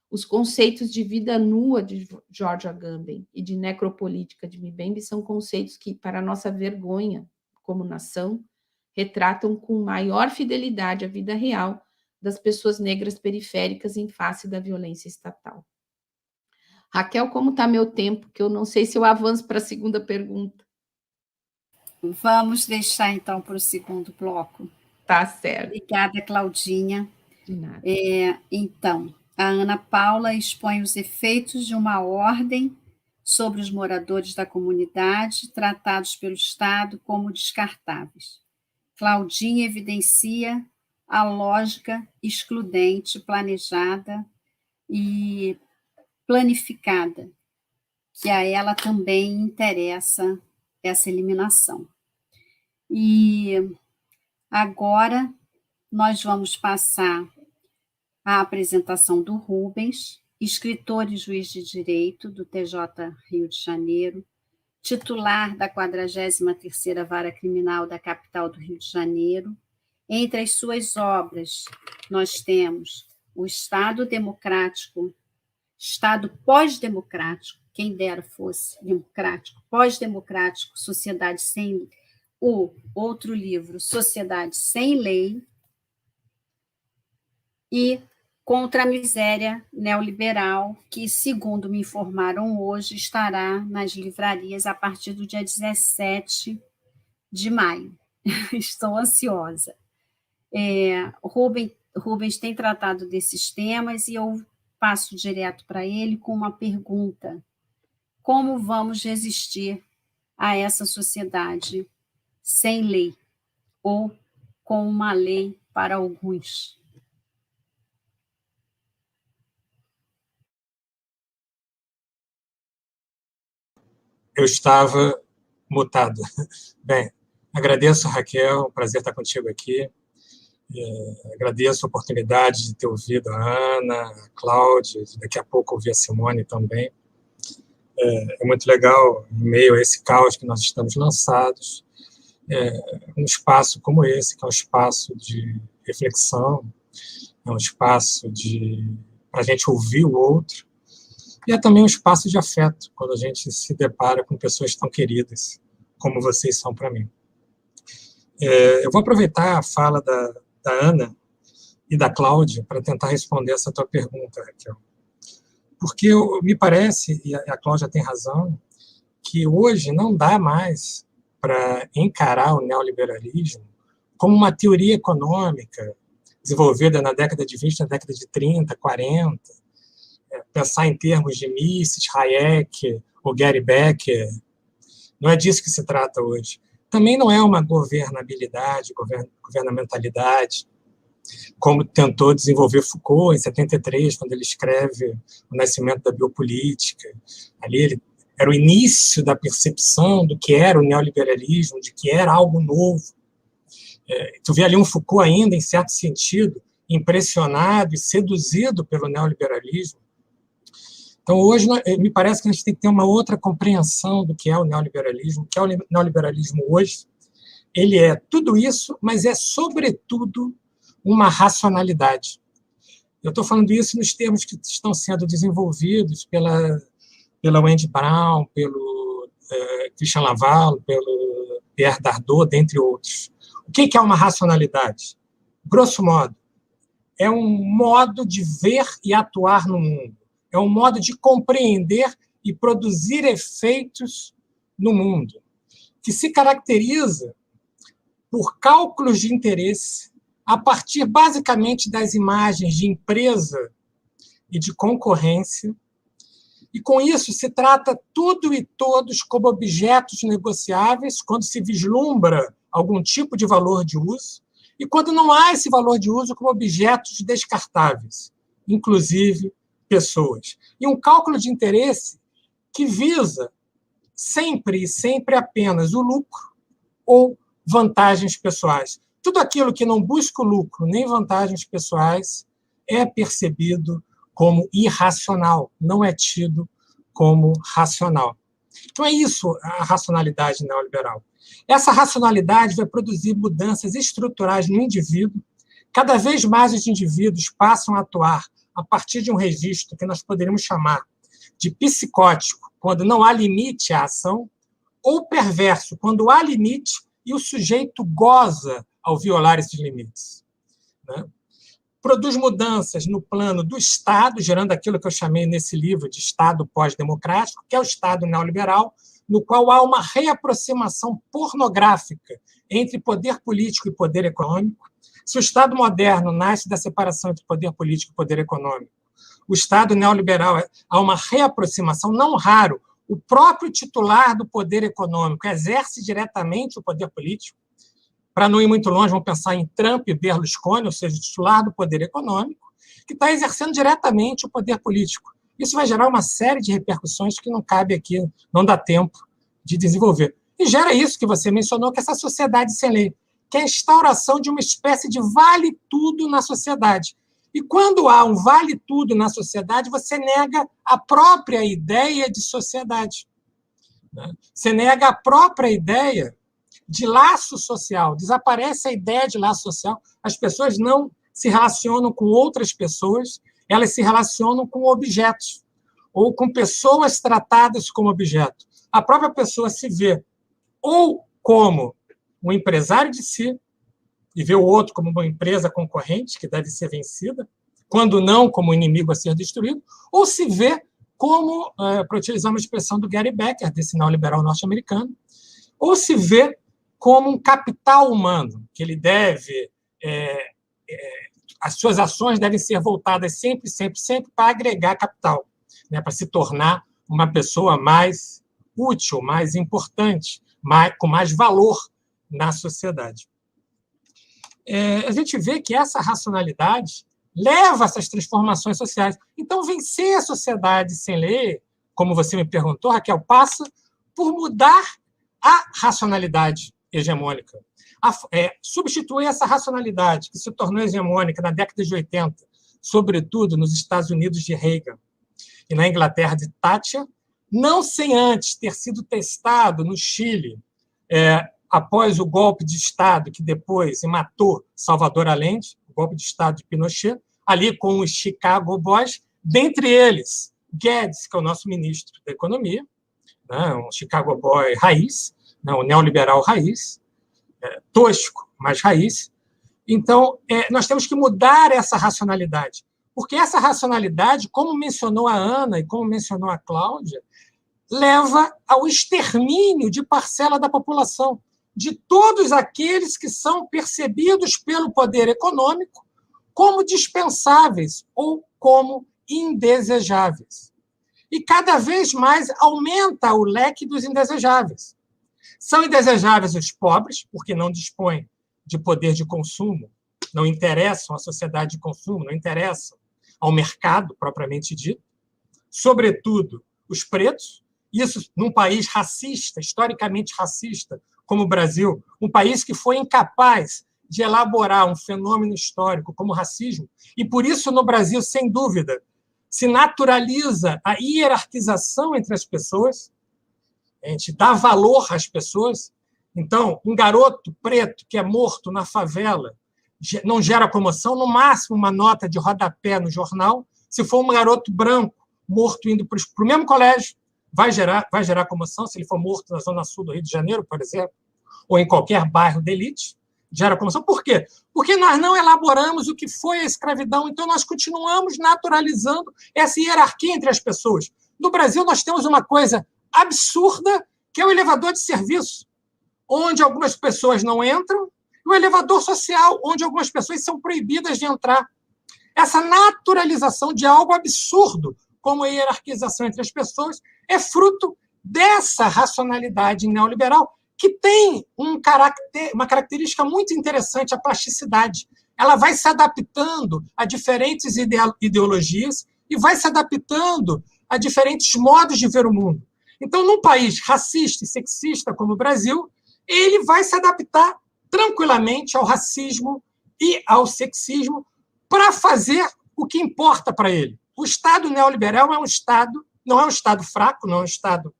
Os conceitos de vida nua de George Agamben e de necropolítica de Mbembe são conceitos que, para nossa vergonha como nação, retratam com maior fidelidade a vida real das pessoas negras periféricas em face da violência estatal. Raquel, como está meu tempo? Que eu não sei se eu avanço para a segunda pergunta. Vamos deixar, então, para o segundo bloco. Tá certo. Obrigada, Claudinha. De nada. Então, a Ana Paula expõe os efeitos de uma ordem sobre os moradores da comunidade tratados pelo Estado como descartáveis. Claudinha evidencia a lógica excludente, planejada e planificada, que a ela também interessa essa eliminação. E agora nós vamos passar à apresentação do Rubens, escritor e juiz de direito do TJ Rio de Janeiro, titular da 43ª Vara Criminal da capital do Rio de Janeiro. Entre as suas obras, nós temos o Estado Democrático, Estado Pós-Democrático, quem dera fosse democrático, pós-democrático, sociedade sem o outro livro, Sociedade Sem Lei, e Contra a Miséria Neoliberal, que, segundo me informaram hoje, estará nas livrarias a partir do dia 17 de maio. Estou ansiosa. Rubens tem tratado desses temas e eu passo direto para ele com uma pergunta: como vamos resistir a essa sociedade sem lei, ou com uma lei para alguns? Eu estava mutado. Bem, agradeço, Raquel, um prazer estar contigo aqui. Agradeço a oportunidade de ter ouvido a Ana, a Cláudia, daqui a pouco ouvir a Simone também. É muito legal, em meio a esse caos que nós estamos lançados, um espaço como esse, que é um espaço de reflexão, é um espaço para a gente ouvir o outro, e é também um espaço de afeto, quando a gente se depara com pessoas tão queridas, como vocês são para mim. Eu vou aproveitar a fala da Ana e da Cláudia para tentar responder essa tua pergunta, Raquel. Porque me parece, e a Cláudia tem razão, que hoje não dá mais para encarar o neoliberalismo como uma teoria econômica desenvolvida na década de 20, na década de 30, 40, pensar em termos de Mises, Hayek ou Gary Becker. Não é disso que se trata hoje. Também não é uma governabilidade, governamentalidade, como tentou desenvolver Foucault em 73, quando ele escreve O Nascimento da Biopolítica. Ali era o início da percepção do que era o neoliberalismo, de que era algo novo. Tu vê ali um Foucault ainda, em certo sentido, impressionado e seduzido pelo neoliberalismo. Então, hoje, me parece que a gente tem que ter uma outra compreensão do que é o neoliberalismo. O que é o neoliberalismo hoje? Ele é tudo isso, mas é, sobretudo, uma racionalidade. Eu estou falando isso nos termos que estão sendo desenvolvidos pela Wendy Brown, pelo Christian Laval, pelo Pierre Dardot, dentre outros. O que é uma racionalidade? Grosso modo, é um modo de ver e atuar no mundo. É um modo de compreender e produzir efeitos no mundo, que se caracteriza por cálculos de interesse a partir, basicamente, das imagens de empresa e de concorrência, e, com isso, se trata tudo e todos como objetos negociáveis quando se vislumbra algum tipo de valor de uso, e quando não há esse valor de uso como objetos descartáveis, inclusive pessoas. E um cálculo de interesse que visa sempre e sempre apenas o lucro ou vantagens pessoais. Tudo aquilo que não busca o lucro nem vantagens pessoais é percebido como irracional, não é tido como racional. Então é isso a racionalidade neoliberal. Essa racionalidade vai produzir mudanças estruturais no indivíduo. Cada vez mais os indivíduos passam a atuar a partir de um registro que nós poderíamos chamar de psicótico, quando não há limite à ação, ou perverso, quando há limite e o sujeito goza ao violar esses limites. Produz mudanças no plano do Estado, gerando aquilo que eu chamei nesse livro de Estado pós-democrático, que é o Estado neoliberal, no qual há uma reaproximação pornográfica entre poder político e poder econômico. Se o Estado moderno nasce da separação entre poder político e poder econômico, o Estado neoliberal há uma reaproximação, não raro, o próprio titular do poder econômico exerce diretamente o poder político. Para não ir muito longe, vamos pensar em Trump e Berlusconi, ou seja, o titular do poder econômico, que está exercendo diretamente o poder político. Isso vai gerar uma série de repercussões que não cabe aqui, não dá tempo de desenvolver. E gera isso que você mencionou, que é essa sociedade sem lei, que é a instauração de uma espécie de vale-tudo na sociedade. E quando há um vale-tudo na sociedade, você nega a própria ideia de sociedade. Você nega a própria ideia de laço social. Desaparece a ideia de laço social. As pessoas não se relacionam com outras pessoas, elas se relacionam com objetos, ou com pessoas tratadas como objeto. A própria pessoa se vê ou como um empresário de si e vê o outro como uma empresa concorrente que deve ser vencida, quando não como inimigo a ser destruído, ou se vê como, para utilizar uma expressão do Gary Becker, desse neoliberal norte-americano, ou se vê como um capital humano, que ele deve... as suas ações devem ser voltadas sempre para agregar capital, né, para se tornar uma pessoa mais útil, mais importante, com mais valor na sociedade. A gente vê que essa racionalidade leva a essas transformações sociais. Então, vencer a sociedade sem lei, como você me perguntou, Raquel, passa por mudar a racionalidade hegemônica. Substituir essa racionalidade que se tornou hegemônica na década de 80, sobretudo nos Estados Unidos de Reagan e na Inglaterra de Thatcher, não sem antes ter sido testado no Chile, após o golpe de Estado que depois matou Salvador Allende, o golpe de Estado de Pinochet, ali com os Chicago Boys, dentre eles Guedes, que é o nosso ministro da Economia, né, um Chicago Boy raiz, né, um neoliberal raiz, tosco, mas raiz. Então, nós temos que mudar essa racionalidade, porque essa racionalidade, como mencionou a Ana e como mencionou a Cláudia, leva ao extermínio de parcela da população, de todos aqueles que são percebidos pelo poder econômico como dispensáveis ou como indesejáveis. E cada vez mais aumenta o leque dos indesejáveis. São indesejáveis os pobres, porque não dispõem de poder de consumo, não interessam à sociedade de consumo, não interessam ao mercado propriamente dito. Sobretudo, os pretos. Isso num país racista, historicamente racista, como o Brasil, um país que foi incapaz de elaborar um fenômeno histórico como o racismo, e por isso, no Brasil, sem dúvida, se naturaliza a hierarquização entre as pessoas, a gente dá valor às pessoas. Então, um garoto preto que é morto na favela não gera comoção, no máximo uma nota de rodapé no jornal. Se for um garoto branco morto indo para o mesmo colégio, vai gerar comoção. Se ele for morto na Zona Sul do Rio de Janeiro, por exemplo, ou em qualquer bairro de elite, gera comoção. Por quê? Porque nós não elaboramos o que foi a escravidão, então nós continuamos naturalizando essa hierarquia entre as pessoas. No Brasil, nós temos uma coisa absurda, que é o elevador de serviço, onde algumas pessoas não entram, e o elevador social, onde algumas pessoas são proibidas de entrar. Essa naturalização de algo absurdo, como a hierarquização entre as pessoas, é fruto dessa racionalidade neoliberal, que tem uma característica muito interessante, a plasticidade. Ela vai se adaptando a diferentes ideologias e vai se adaptando a diferentes modos de ver o mundo. Então, num país racista e sexista como o Brasil, ele vai se adaptar tranquilamente ao racismo e ao sexismo para fazer o que importa para ele. O Estado neoliberal não é um Estado fraco, não é um Estado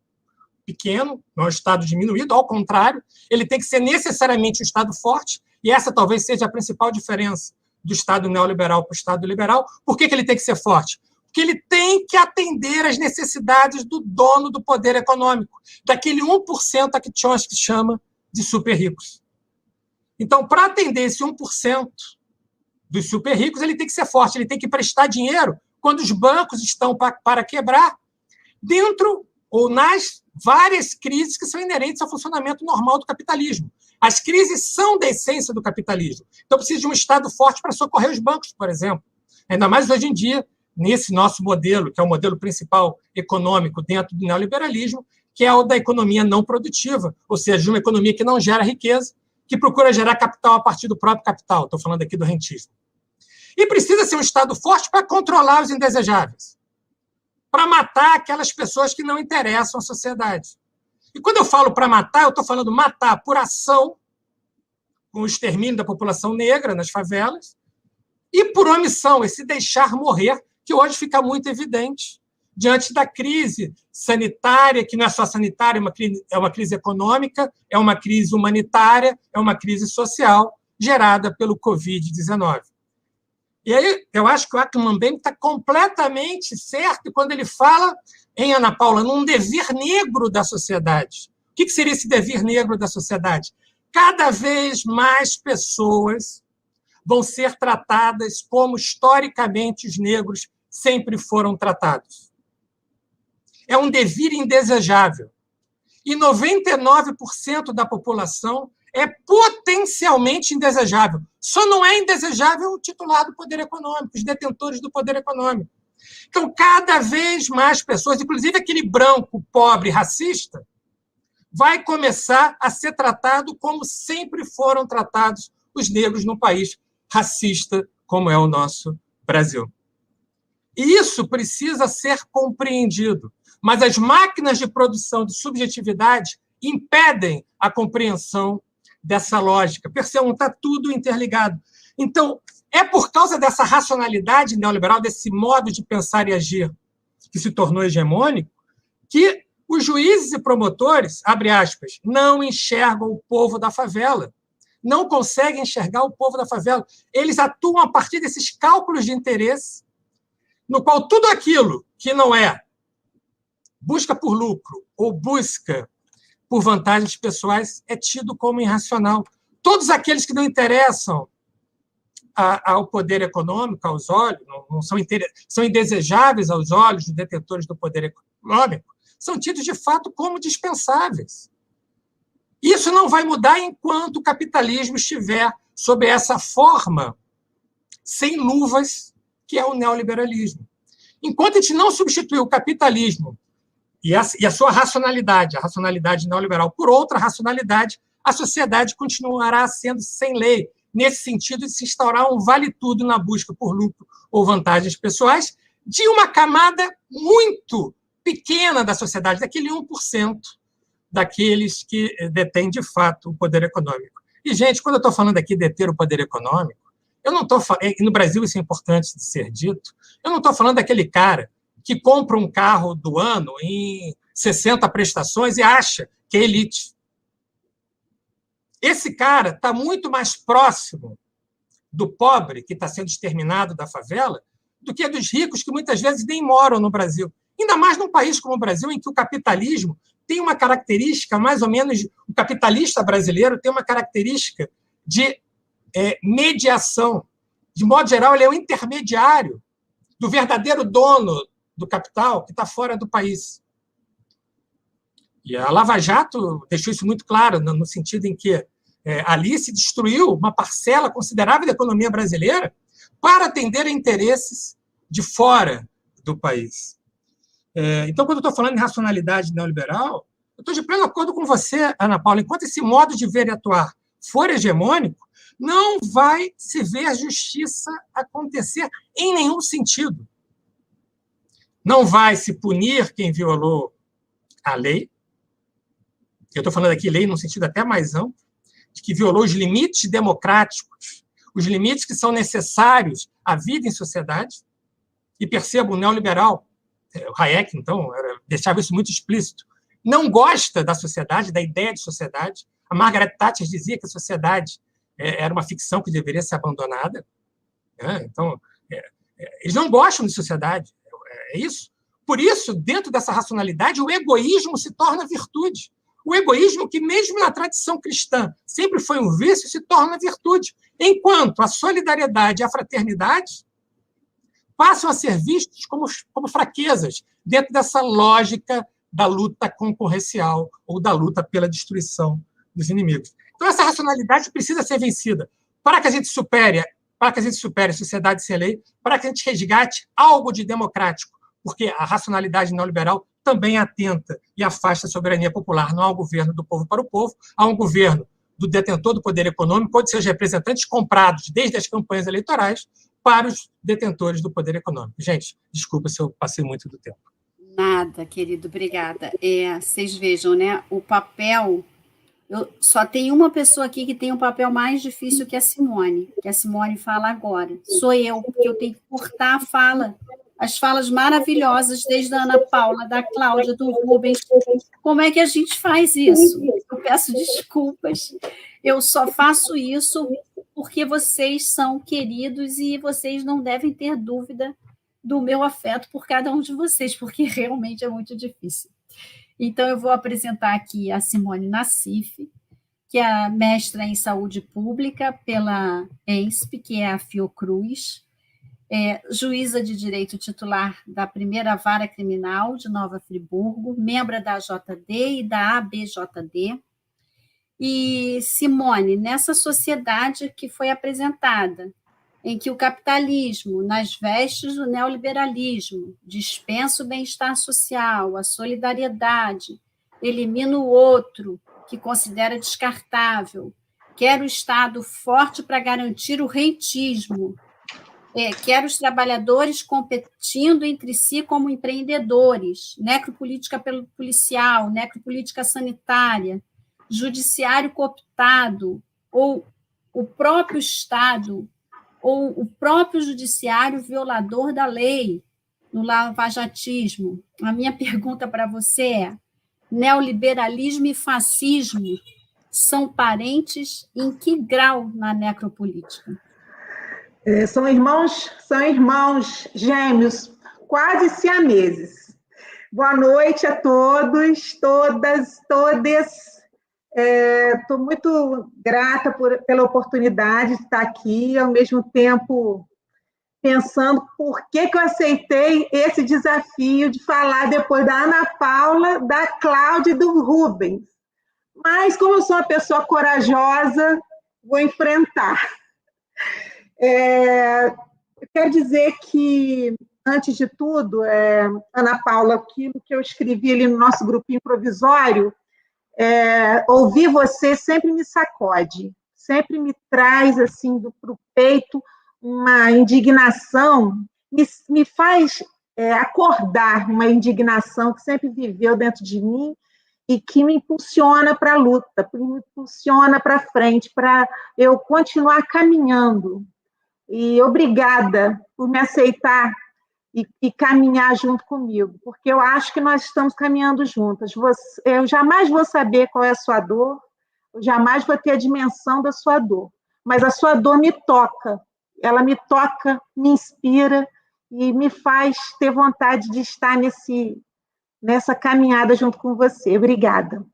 pequeno, não é um Estado diminuído, ao contrário, ele tem que ser necessariamente um Estado forte, e essa talvez seja a principal diferença do Estado neoliberal para o Estado liberal. Por que ele tem que ser forte? Porque ele tem que atender às necessidades do dono do poder econômico, daquele 1% a que Chomsky chama de super ricos. Então, para atender esse 1% dos super ricos, ele tem que ser forte, ele tem que prestar dinheiro quando os bancos estão para quebrar, dentro ou nas várias crises que são inerentes ao funcionamento normal do capitalismo. As crises são da essência do capitalismo. Então, precisa de um Estado forte para socorrer os bancos, por exemplo. Ainda mais hoje em dia, nesse nosso modelo, que é o modelo principal econômico dentro do neoliberalismo, que é o da economia não produtiva, ou seja, de uma economia que não gera riqueza, que procura gerar capital a partir do próprio capital. Estou falando aqui do rentismo. E precisa ser um Estado forte para controlar os indesejáveis, para matar aquelas pessoas que não interessam à sociedade. E quando eu falo para matar, eu estou falando matar por ação, com o extermínio da população negra nas favelas, e por omissão, esse deixar morrer, que hoje fica muito evidente diante da crise sanitária, que não é só sanitária, é uma crise econômica, é uma crise humanitária, é uma crise social gerada pelo Covid-19. E aí, eu acho que o Ackman Mbembe está completamente certo quando ele fala, em Ana Paula, num devir negro da sociedade. O que seria esse devir negro da sociedade? cada vez mais pessoas vão ser tratadas como historicamente os negros sempre foram tratados. É um devir indesejável. E 99% da população é potencialmente indesejável. Só não é indesejável o titular do poder econômico, os detentores do poder econômico. Então, cada vez mais pessoas, inclusive aquele branco, pobre, racista, vai começar a ser tratado como sempre foram tratados os negros num país racista como é o nosso Brasil. E isso precisa ser compreendido. Mas as máquinas de produção de subjetividade impedem a compreensão dessa lógica. Percebam, está tudo interligado. Então, é por causa dessa racionalidade neoliberal, desse modo de pensar e agir que se tornou hegemônico, que os juízes e promotores, abre aspas, não enxergam o povo da favela, não conseguem enxergar o povo da favela. Eles atuam a partir desses cálculos de interesse, no qual tudo aquilo que não é busca por lucro ou busca por vantagens pessoais é tido como irracional. Todos aqueles que não interessam ao poder econômico, aos olhos, não são indesejáveis aos olhos dos detentores do poder econômico, são tidos, de fato, como dispensáveis. Isso não vai mudar enquanto o capitalismo estiver sob essa forma sem luvas, que é o neoliberalismo. Enquanto a gente não substituir o capitalismo e a sua racionalidade, a racionalidade neoliberal, por outra racionalidade, a sociedade continuará sendo sem lei, nesse sentido de se instaurar um vale-tudo na busca por lucro ou vantagens pessoais de uma camada muito pequena da sociedade, daquele 1% daqueles que detêm, de fato, o poder econômico. E, gente, quando eu estou falando aqui de deter o poder econômico, eu não estou falando, e no Brasil isso é importante de ser dito, eu não estou falando daquele cara que compra um carro do ano em 60 prestações e acha que é elite. Esse cara está muito mais próximo do pobre que está sendo exterminado da favela do que dos ricos que muitas vezes nem moram no Brasil. Ainda mais num país como o Brasil, em que o capitalismo tem uma característica, mais ou menos, o capitalista brasileiro tem uma característica de mediação. De modo geral, ele é o intermediário do verdadeiro dono do capital que está fora do país. E a Lava Jato deixou isso muito claro, no sentido em que ali se destruiu uma parcela considerável da economia brasileira para atender a interesses de fora do país. Então, quando eu estou falando em racionalidade neoliberal, eu estou de pleno acordo com você, Ana Paula. Enquanto esse modo de ver e atuar for hegemônico, não vai se ver justiça acontecer em nenhum sentido. Não vai se punir quem violou a lei. Eu estou falando aqui lei num sentido até mais amplo, de que violou os limites democráticos, os limites que são necessários à vida em sociedade. E perceba, o neoliberal, o Hayek, então, deixava isso muito explícito, não gosta da sociedade, da ideia de sociedade. A Margaret Thatcher dizia que a sociedade era uma ficção que deveria ser abandonada. Então, eles não gostam de sociedade. É isso. Por isso, dentro dessa racionalidade, o egoísmo se torna virtude. O egoísmo, que mesmo na tradição cristã sempre foi um vício, se torna virtude. Enquanto a solidariedade e a fraternidade passam a ser vistos como fraquezas dentro dessa lógica da luta concorrencial ou da luta pela destruição dos inimigos. Então, essa racionalidade precisa ser vencida para que a gente supere a sociedade sem lei, para que a gente resgate algo de democrático, porque a racionalidade neoliberal também atenta e afasta a soberania popular. Não há um governo do povo para o povo, há um governo do detentor do poder econômico ou de seus representantes comprados desde as campanhas eleitorais para os detentores do poder econômico. Gente, desculpa se eu passei muito do tempo. Nada, querido, obrigada. Vocês vejam, né? O papel... só tem uma pessoa aqui que tem um papel mais difícil que a Simone fala agora. Sou eu, porque eu tenho que cortar a fala. As falas maravilhosas, desde a Ana Paula, da Cláudia, do Rubens. Como é que a gente faz isso? Eu peço desculpas. Eu só faço isso porque vocês são queridos e vocês não devem ter dúvida do meu afeto por cada um de vocês, porque realmente é muito difícil. Então, eu vou apresentar aqui a Simone Nassif. que é mestra em saúde pública pela ENSP, que é a Fiocruz, juíza de direito titular da primeira vara criminal de Nova Friburgo, membro da JD e da ABJD. E, Simone, nessa sociedade que foi apresentada, em que o capitalismo, nas vestes do neoliberalismo, dispensa o bem-estar social, a solidariedade, elimina o outro, que considera descartável, quer o Estado forte para garantir o rentismo, quer os trabalhadores competindo entre si como empreendedores, necropolítica policial, necropolítica sanitária, judiciário cooptado, ou o próprio Estado, ou o próprio judiciário violador da lei, no lavajatismo. A minha pergunta para você é: neoliberalismo e fascismo são parentes em que grau na necropolítica? São irmãos gêmeos, quase siameses. Boa noite a todos, todas, todes. Estou muito grata pela oportunidade de estar aqui, ao mesmo tempo pensando por que eu aceitei esse desafio de falar depois da Ana Paula, da Cláudia e do Rubens. Mas, como eu sou uma pessoa corajosa, vou enfrentar. Eu quero dizer que, antes de tudo, Ana Paula, aquilo que eu escrevi ali no nosso grupinho provisório, ouvir você sempre me sacode, sempre me traz assim para o peito uma indignação, me faz acordar uma indignação que sempre viveu dentro de mim e que me impulsiona para a luta, me impulsiona para frente, para eu continuar caminhando. E obrigada por me aceitar e caminhar junto comigo, porque eu acho que nós estamos caminhando juntas. Eu jamais vou saber qual é a sua dor, eu jamais vou ter a dimensão da sua dor, mas a sua dor me toca, ela me toca, me inspira e me faz ter vontade de estar nessa caminhada junto com você. Obrigada.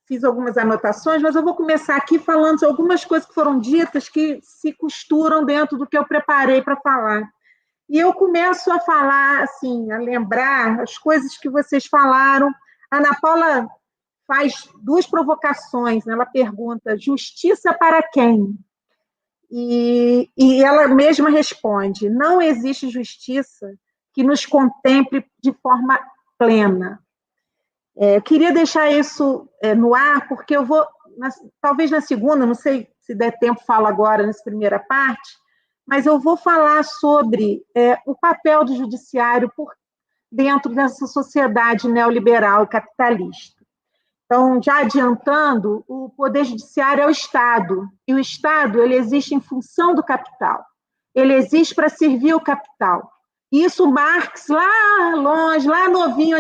Fiz algumas anotações, mas eu vou começar aqui falando de algumas coisas que foram ditas que se costuram dentro do que eu preparei para falar. E eu começo a falar, assim, a lembrar as coisas que vocês falaram. A Ana Paula faz duas provocações, né? Ela pergunta: justiça para quem? E ela mesma responde: não existe justiça que nos contemple de forma plena. Eu queria deixar isso no ar, porque eu vou, talvez na segunda, não sei se der tempo, falo agora nessa primeira parte, mas eu vou falar sobre o papel do judiciário dentro dessa sociedade neoliberal e capitalista. Então, já adiantando, o poder judiciário é o Estado, e o Estado ele existe em função do capital, ele existe para servir o capital. Isso Marx, lá longe, lá novinho,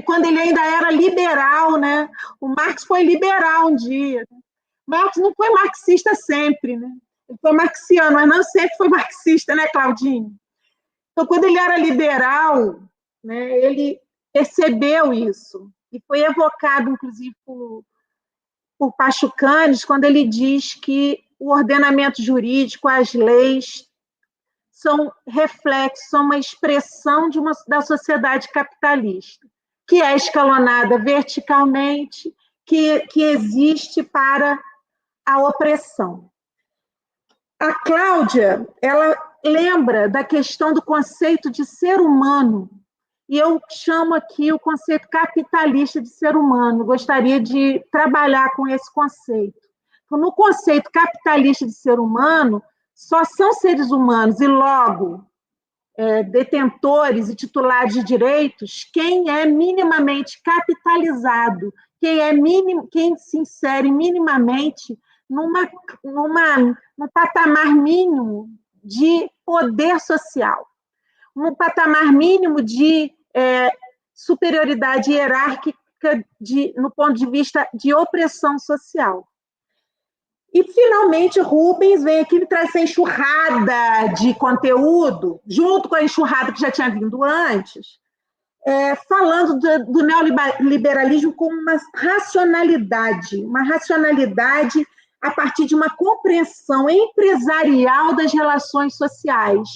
quando ele ainda era liberal, né? O Marx foi liberal um dia. Marx não foi marxista sempre, né? Ele foi marxiano, mas não sempre foi marxista, né, Claudinho? Então, quando ele era liberal, né, ele percebeu isso. E foi evocado, inclusive, por Pachucanes, quando ele diz que o ordenamento jurídico, as leis, são reflexos, são uma expressão da sociedade capitalista, que é escalonada verticalmente, que existe para a opressão. A Cláudia, ela lembra da questão do conceito de ser humano, e eu chamo aqui o conceito capitalista de ser humano, gostaria de trabalhar com esse conceito. Então, no conceito capitalista de ser humano, só são seres humanos e, logo, detentores e titulares de direitos quem é minimamente capitalizado, quem se insere minimamente num patamar mínimo de poder social, num patamar mínimo de superioridade hierárquica no ponto de vista de opressão social. E, finalmente, Rubens vem aqui e traz essa enxurrada de conteúdo, junto com a enxurrada que já tinha vindo antes, falando do neoliberalismo como uma racionalidade a partir de uma compreensão empresarial das relações sociais,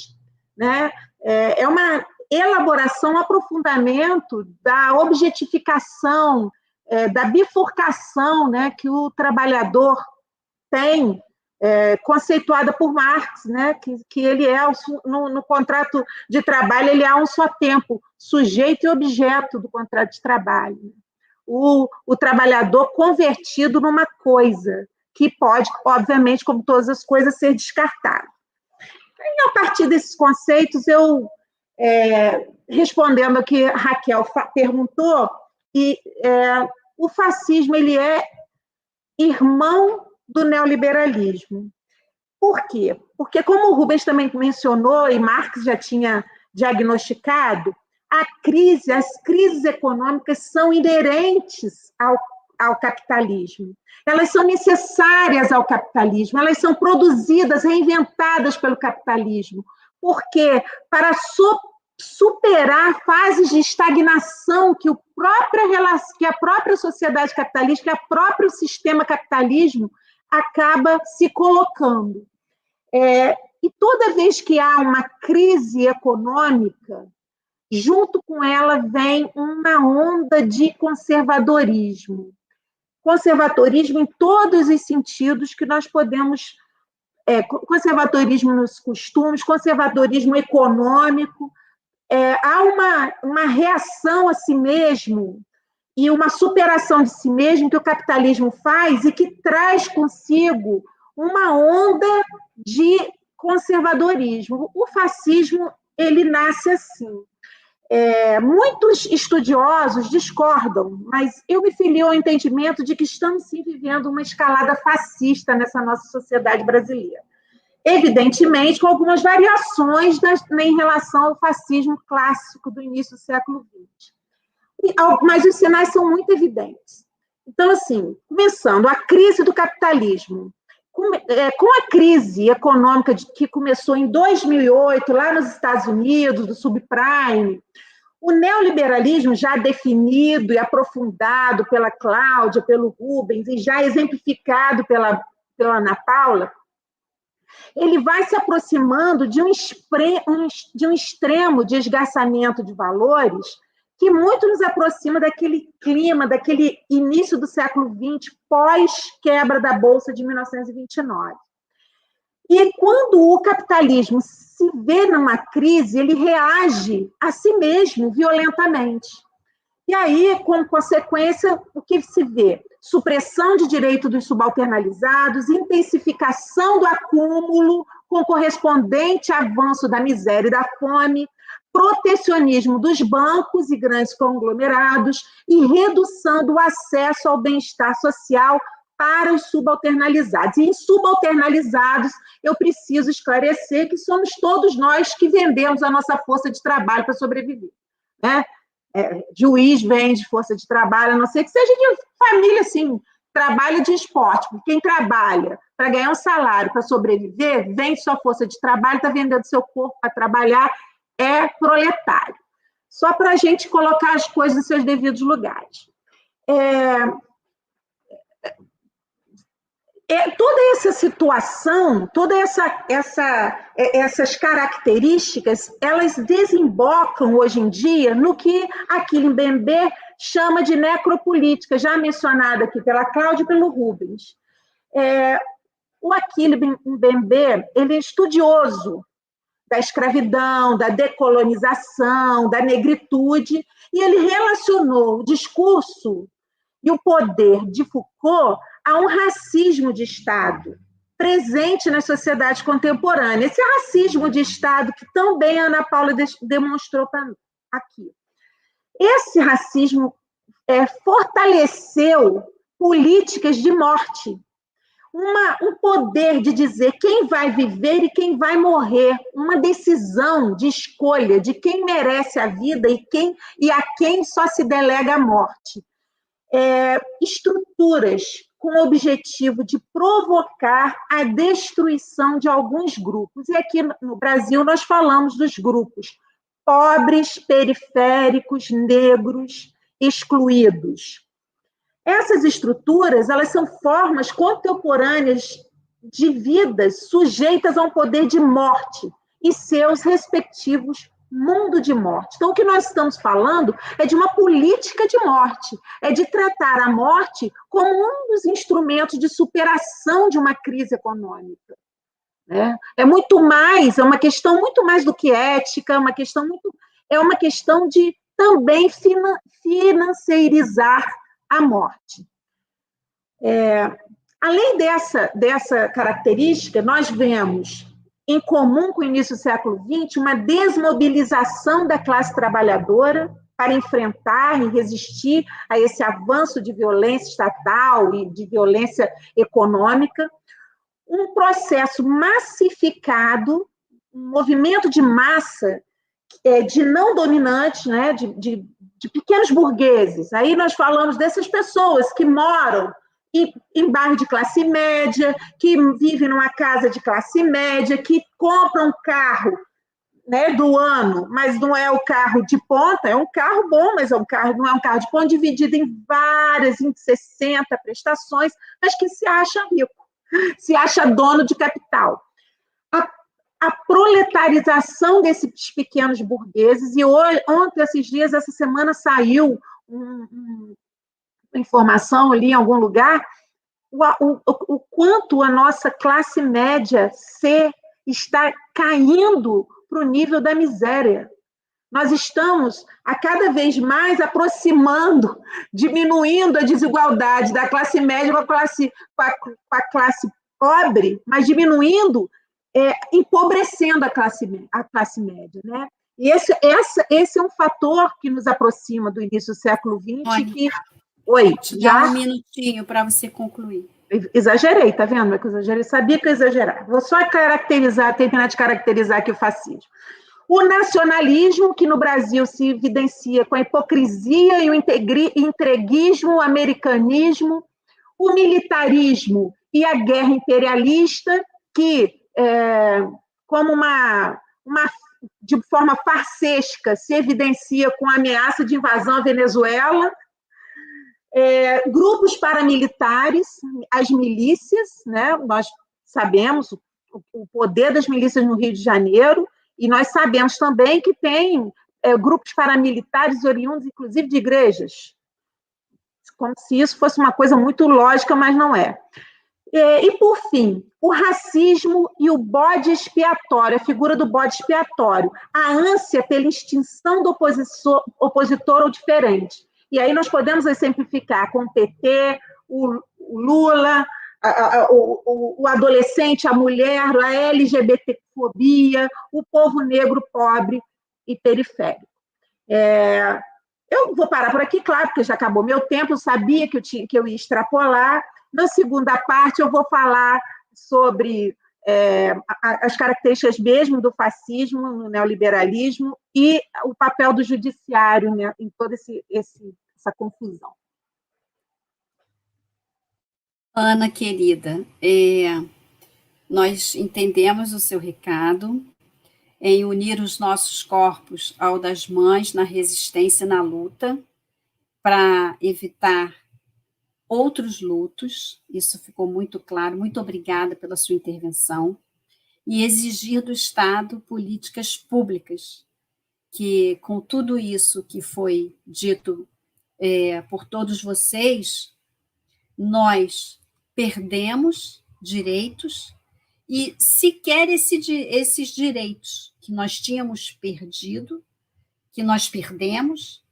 né? É uma elaboração, um aprofundamento da objetificação, da bifurcação, né, que o trabalhador tem, conceituada por Marx, né, que ele é, no contrato de trabalho, ele é um só tempo, sujeito e objeto do contrato de trabalho. O trabalhador convertido numa coisa, que pode, obviamente, como todas as coisas, ser descartado. E, a partir desses conceitos, eu, respondendo ao que a Raquel perguntou, o fascismo ele é irmão do neoliberalismo. Por quê? Porque, como o Rubens também mencionou, e Marx já tinha diagnosticado, as crises econômicas são inerentes ao capitalismo. Elas são necessárias ao capitalismo, elas são produzidas, reinventadas pelo capitalismo. Por quê? Para superar fases de estagnação que a própria sociedade capitalista, que o próprio sistema capitalismo acaba se colocando. E toda vez que há uma crise econômica, junto com ela vem uma onda de conservadorismo. Conservadorismo em todos os sentidos que nós podemos... conservadorismo nos costumes, conservadorismo econômico. Há uma reação a si mesmo e uma superação de si mesmo que o capitalismo faz e que traz consigo uma onda de conservadorismo. O fascismo, ele nasce assim. Muitos estudiosos discordam, mas eu me filio ao entendimento de que estamos sim vivendo uma escalada fascista nessa nossa sociedade brasileira. Evidentemente, com algumas variações em relação ao fascismo clássico do início do século XX. Mas os sinais são muito evidentes. Então, assim, começando, a crise do capitalismo. Com a crise econômica que começou em 2008, lá nos Estados Unidos, do subprime, o neoliberalismo já definido e aprofundado pela Cláudia, pelo Rubens, e já exemplificado pela Ana Paula, ele vai se aproximando de um extremo de esgarçamento de valores que muito nos aproxima daquele clima, daquele início do século XX, pós-quebra da Bolsa de 1929. E quando o capitalismo se vê numa crise, ele reage a si mesmo violentamente. E aí, como consequência, o que se vê? Supressão de direito dos subalternalizados, intensificação do acúmulo com correspondente avanço da miséria e da fome, protecionismo dos bancos e grandes conglomerados e redução do acesso ao bem-estar social para os subalternalizados. E em subalternalizados, eu preciso esclarecer que somos todos nós que vendemos a nossa força de trabalho para sobreviver, né? Juiz vende força de trabalho, a não ser que seja de família, assim, trabalho de esporte, porque quem trabalha para ganhar um salário, para sobreviver, vende sua força de trabalho, está vendendo seu corpo para trabalhar, é proletário. Só para a gente colocar as coisas nos seus devidos lugares. Toda essa situação, todas essas características, elas desembocam hoje em dia no que Achille Mbembe chama de necropolítica, já mencionada aqui pela Cláudia e pelo Rubens. O Achille Mbembe, ele é estudioso da escravidão, da decolonização, da negritude, e ele relacionou o discurso e o poder de Foucault a um racismo de Estado presente nas sociedades contemporâneas. Esse racismo de Estado que também a Ana Paula demonstrou aqui. Esse racismo fortaleceu políticas de morte, um poder de dizer quem vai viver e quem vai morrer, uma decisão de escolha de quem merece a vida e a quem só se delega a morte. Estruturas com o objetivo de provocar a destruição de alguns grupos. E aqui no Brasil nós falamos dos grupos pobres, periféricos, negros, excluídos. Essas estruturas, elas são formas contemporâneas de vidas sujeitas a um poder de morte e seus respectivos mundo de morte. Então, o que nós estamos falando é de uma política de morte, é de tratar a morte como um dos instrumentos de superação de uma crise econômica. Né? É muito mais, é uma questão muito mais do que ética, é uma questão de também financeirizar a morte. Além dessa característica, nós vemos, em comum com o início do século XX, uma desmobilização da classe trabalhadora para enfrentar e resistir a esse avanço de violência estatal e de violência econômica, um processo massificado, um movimento de massa de não dominantes, né, de pequenos burgueses. Aí nós falamos dessas pessoas que moram em bairro de classe média, que vivem numa casa de classe média, que compram um carro, né, do ano, mas não é o carro de ponta, é um carro bom, mas não é um carro de ponta, dividido em 60 prestações, mas que se acha rico, se acha dono de capital. A proletarização desses pequenos burgueses, e ontem, esses dias, essa semana, saiu uma informação ali em algum lugar, o quanto a nossa classe média está caindo para o nível da miséria. Nós estamos, a cada vez mais, aproximando, diminuindo a desigualdade da classe média com a classe pobre, mas diminuindo, empobrecendo a classe média. Né? E esse é um fator que nos aproxima do início do século XX. Oi, já? Um minutinho para você concluir. Exagerei, tá vendo? Eu exagerei, sabia que eu ia exagerar. Vou só terminar de caracterizar aqui o fascismo. O nacionalismo, que no Brasil se evidencia com a hipocrisia e o entreguismo, o americanismo, o militarismo e a guerra imperialista, que, de forma farsesca, se evidencia com a ameaça de invasão à Venezuela, grupos paramilitares, as milícias, né? Nós sabemos o poder das milícias no Rio de Janeiro, e nós sabemos também que tem grupos paramilitares oriundos, inclusive, de igrejas, como se isso fosse uma coisa muito lógica, mas não é. E, por fim, o racismo e o bode expiatório, a figura do bode expiatório, a ânsia pela extinção do opositor ou diferente. E aí nós podemos exemplificar com o PT, o Lula, o adolescente, a mulher, a LGBTfobia, o povo negro pobre e periférico. Eu vou parar por aqui, claro, porque já acabou meu tempo, eu sabia que eu ia extrapolar. Na segunda parte, eu vou falar sobre as características mesmo do fascismo, no neoliberalismo, e o papel do judiciário, né, em toda essa confusão. Ana, querida, nós entendemos o seu recado em unir os nossos corpos ao das mães na resistência e na luta para evitar outros lutos, isso ficou muito claro, muito obrigada pela sua intervenção, e exigir do Estado políticas públicas, que com tudo isso que foi dito por todos vocês, nós perdemos direitos, e sequer esses direitos que nós tínhamos perdido, que nós perdemos,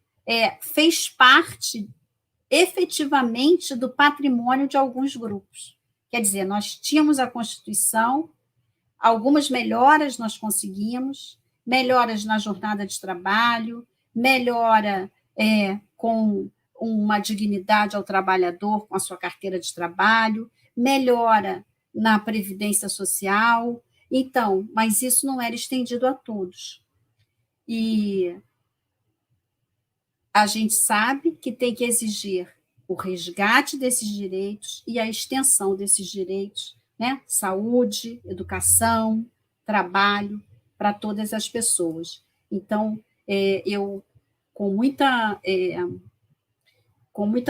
fez parte efetivamente do patrimônio de alguns grupos. Quer dizer, nós tínhamos a Constituição, algumas melhoras nós conseguimos, melhoras na jornada de trabalho, melhora com uma dignidade ao trabalhador com a sua carteira de trabalho, melhora na previdência social. Então, mas isso não era estendido a todos. E a gente sabe que tem que exigir o resgate desses direitos e a extensão desses direitos, né? Saúde, educação, trabalho, para todas as pessoas. Então, eu, com muita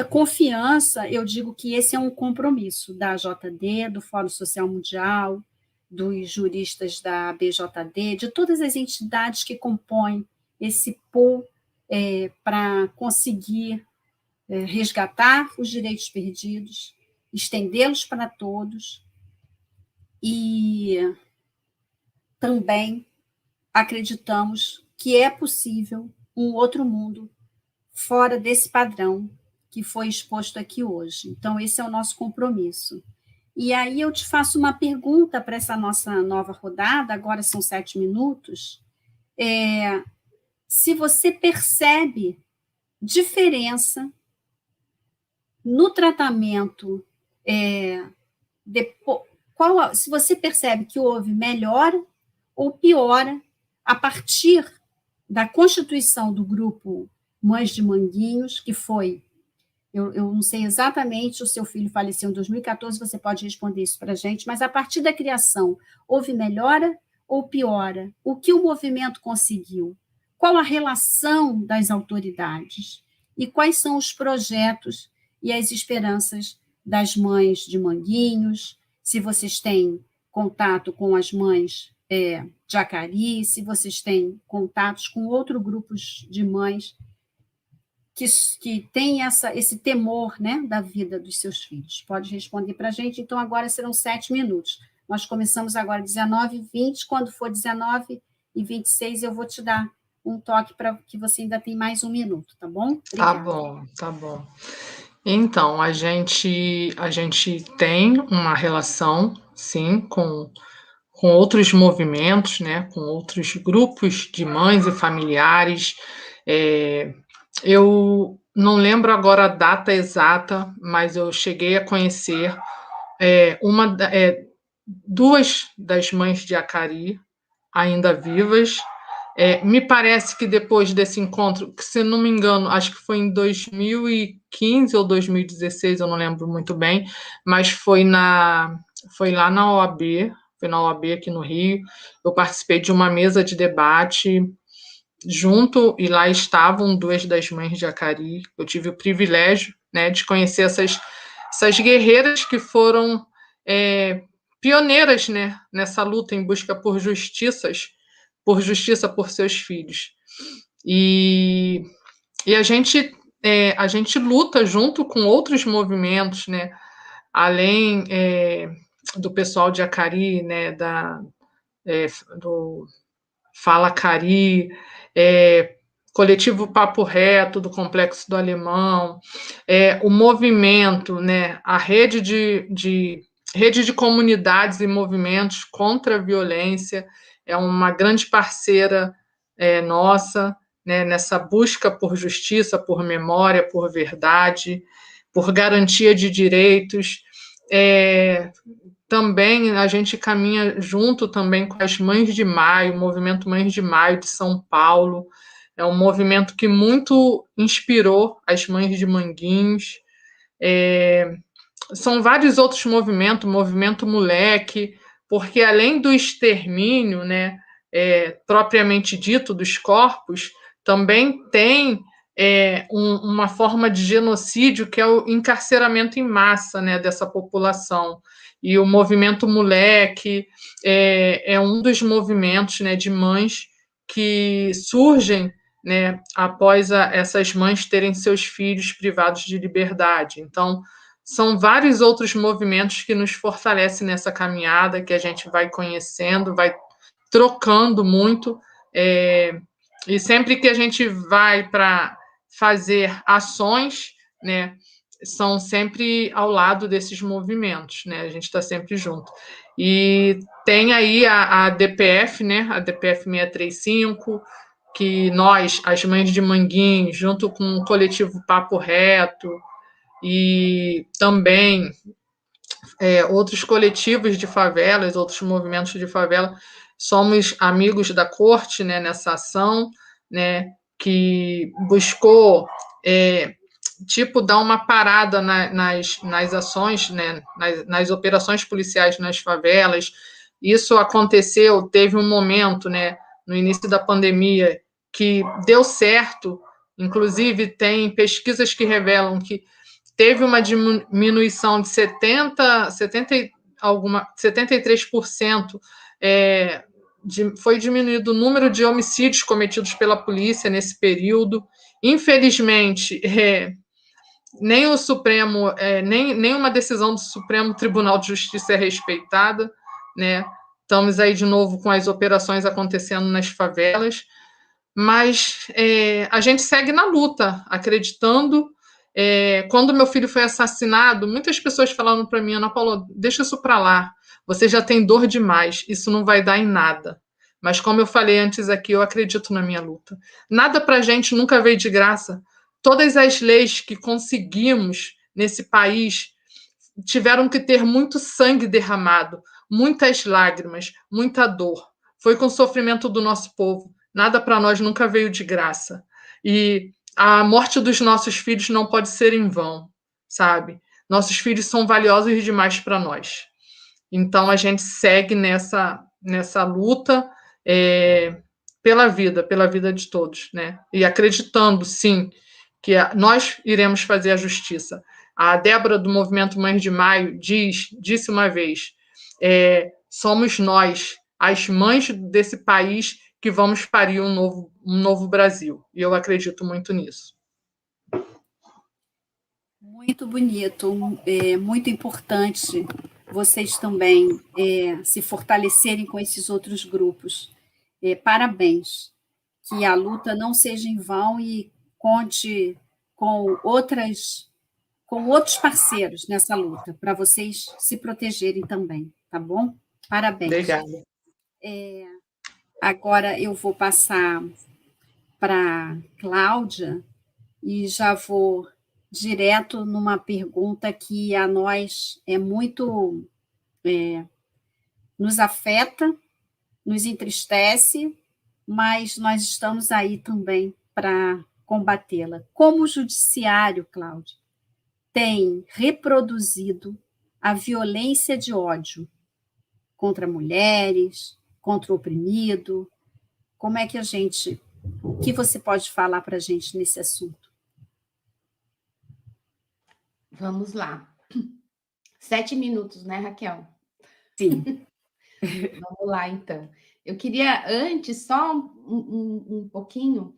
confiança, eu digo que esse é um compromisso da JD, do Fórum Social Mundial, dos juristas da BJD, de todas as entidades que compõem esse pool para conseguir resgatar os direitos perdidos, estendê-los para todos, e também acreditamos que é possível um outro mundo fora desse padrão que foi exposto aqui hoje. Então, esse é o nosso compromisso. E aí eu te faço uma pergunta para essa nossa nova rodada, agora são 7 minutos, se você percebe diferença no tratamento, se você percebe que houve melhora ou piora a partir da constituição do grupo Mães de Manguinhos, que foi, eu não sei exatamente, o seu filho faleceu em 2014, você pode responder isso para a gente, mas a partir da criação, houve melhora ou piora? O que o movimento conseguiu? Qual a relação das autoridades? E quais são os projetos e as esperanças das mães de Manguinhos? Se vocês têm contato com as mães de Acari, se vocês têm contatos com outros grupos de mães que têm esse temor, né, da vida dos seus filhos. Pode responder para a gente. Então, agora serão 7 minutos. Nós começamos agora 19h20. Quando for 19h26, eu vou te dar um toque para que você ainda tem mais 1 minuto, tá bom? Obrigada. Tá bom. Então, a gente tem uma relação, sim, com outros movimentos, né, com outros grupos de mães e familiares. Eu não lembro agora a data exata, mas eu cheguei a conhecer 2 das mães de Acari, ainda vivas. Me parece que depois desse encontro, que, se não me engano, acho que foi em 2015 ou 2016, eu não lembro muito bem, mas foi lá na OAB, foi na OAB aqui no Rio. Eu participei de uma mesa de debate junto, e lá estavam 2 das mães de Acari. Eu tive o privilégio, né, de conhecer essas guerreiras que foram pioneiras, né, nessa luta em busca por justiça por seus filhos. E a gente luta junto com outros movimentos, né, além do pessoal de Acari, né, do Fala Acari, Coletivo Papo Reto, do Complexo do Alemão, o movimento, né, a rede de comunidades e movimentos contra a violência, é uma grande parceira nossa, né, nessa busca por justiça, por memória, por verdade, por garantia de direitos. Também a gente caminha junto também com as Mães de Maio, o movimento Mães de Maio de São Paulo. É um movimento que muito inspirou as mães de Manguinhos. São vários outros movimentos, movimento Moleque, porque além do extermínio, né, propriamente dito, dos corpos, também tem uma forma de genocídio, que é o encarceramento em massa, né, dessa população. E o movimento Moleque é um dos movimentos, né, de mães que surgem, né, após essas mães terem seus filhos privados de liberdade. Então, são vários outros movimentos que nos fortalecem nessa caminhada, que a gente vai conhecendo, vai trocando muito, e sempre que a gente vai para fazer ações, né, são sempre ao lado desses movimentos, né, a gente está sempre junto. E tem aí a DPF, né, a DPF 635, que nós, as Mães de Manguinhos, junto com o coletivo Papo Reto, e também outros coletivos de favelas, outros movimentos de favela, somos amigos da corte, né, nessa ação, né, que buscou dar uma parada nas ações, né, nas operações policiais nas favelas. Isso aconteceu, teve um momento, né, no início da pandemia, que deu certo, inclusive tem pesquisas que revelam que teve uma diminuição de 73%, foi diminuído o número de homicídios cometidos pela polícia nesse período. Infelizmente, nem o Supremo, nem uma decisão do Supremo Tribunal de Justiça é respeitada, né? Estamos aí de novo com as operações acontecendo nas favelas, mas a gente segue na luta, acreditando. Quando meu filho foi assassinado, muitas pessoas falaram para mim, Ana Paula, deixa isso para lá, você já tem dor demais, isso não vai dar em nada. Mas como eu falei antes aqui, eu acredito na minha luta. Nada para a gente nunca veio de graça. Todas as leis que conseguimos nesse país tiveram que ter muito sangue derramado, muitas lágrimas, muita dor. Foi com o sofrimento do nosso povo. Nada para nós nunca veio de graça. E a morte dos nossos filhos não pode ser em vão, sabe? Nossos filhos são valiosos demais para nós. Então, a gente segue nessa luta pela vida de todos, né? E acreditando, sim, que nós iremos fazer a justiça. A Débora, do Movimento Mães de Maio, disse uma vez, somos nós, as mães desse país, que vamos parir um novo Brasil. E eu acredito muito nisso. Muito bonito, muito importante vocês também se fortalecerem com esses outros grupos. Parabéns. Que a luta não seja em vão e conte com outros parceiros nessa luta, para vocês se protegerem também, tá bom? Parabéns. Obrigada. Agora eu vou passar para Cláudia e já vou direto numa pergunta que a nós nos afeta, nos entristece, mas nós estamos aí também para combatê-la. Como o judiciário, Cláudia, tem reproduzido a violência de ódio contra mulheres, contra o oprimido? Como é que o que você pode falar para a gente nesse assunto? Vamos lá. 7 minutos, né, Raquel? Sim. Vamos lá, então. Eu queria, antes, só um pouquinho,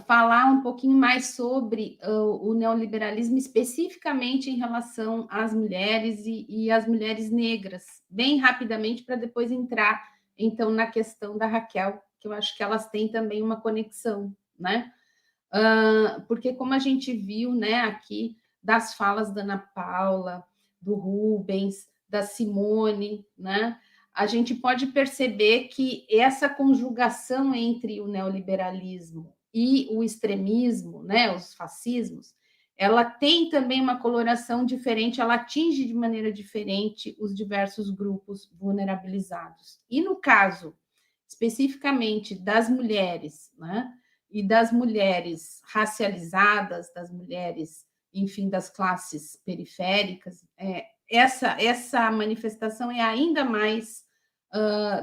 falar um pouquinho mais sobre o neoliberalismo, especificamente em relação às mulheres e às mulheres negras, bem rapidamente, para depois entrar, então, na questão da Raquel, que eu acho que elas têm também uma conexão, né? Porque, como a gente viu, né, aqui, das falas da Ana Paula, do Rubens, da Simone, né? A gente pode perceber que essa conjugação entre o neoliberalismo e o extremismo, né, os fascismos, ela tem também uma coloração diferente, ela atinge de maneira diferente os diversos grupos vulnerabilizados. E no caso, especificamente das mulheres, né, e das mulheres racializadas, das mulheres, enfim, das classes periféricas, essa manifestação é ainda mais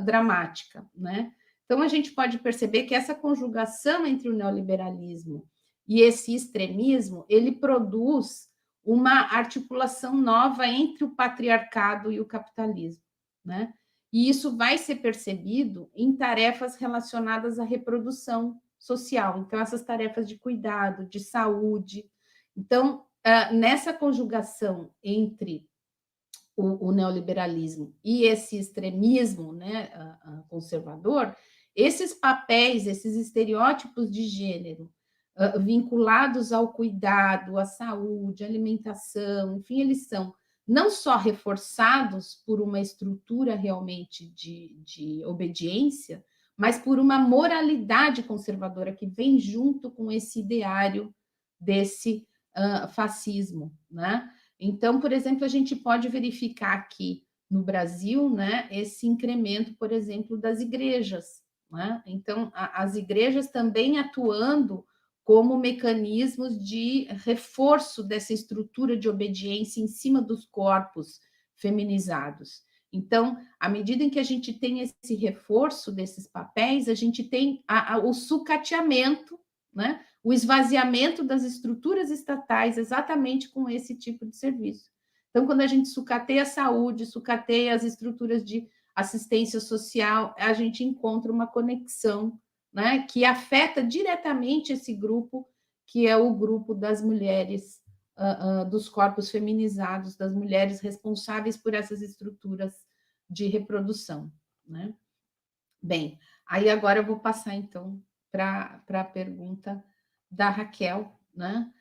dramática, né? Então, a gente pode perceber que essa conjugação entre o neoliberalismo e esse extremismo, ele produz uma articulação nova entre o patriarcado e o capitalismo, né? E isso vai ser percebido em tarefas relacionadas à reprodução social. Então, essas tarefas de cuidado, de saúde. Então, nessa conjugação entre o neoliberalismo e esse extremismo, né, conservador, esses papéis, esses estereótipos de gênero vinculados ao cuidado, à saúde, à alimentação, enfim, eles são não só reforçados por uma estrutura realmente de obediência, mas por uma moralidade conservadora que vem junto com esse ideário desse fascismo, né? Então, por exemplo, a gente pode verificar aqui no Brasil, né, esse incremento, por exemplo, das igrejas, né? Então, as igrejas também atuando como mecanismos de reforço dessa estrutura de obediência em cima dos corpos feminizados. Então, à medida em que a gente tem esse reforço desses papéis, a gente tem o sucateamento, né? O esvaziamento das estruturas estatais exatamente com esse tipo de serviço. Então, quando a gente sucateia a saúde, sucateia as estruturas de assistência social, a gente encontra uma conexão, né, que afeta diretamente esse grupo, que é o grupo das mulheres, dos corpos feminizados, das mulheres responsáveis por essas estruturas de reprodução, né? Bem, aí agora eu vou passar, então, para a pergunta da Raquel, né?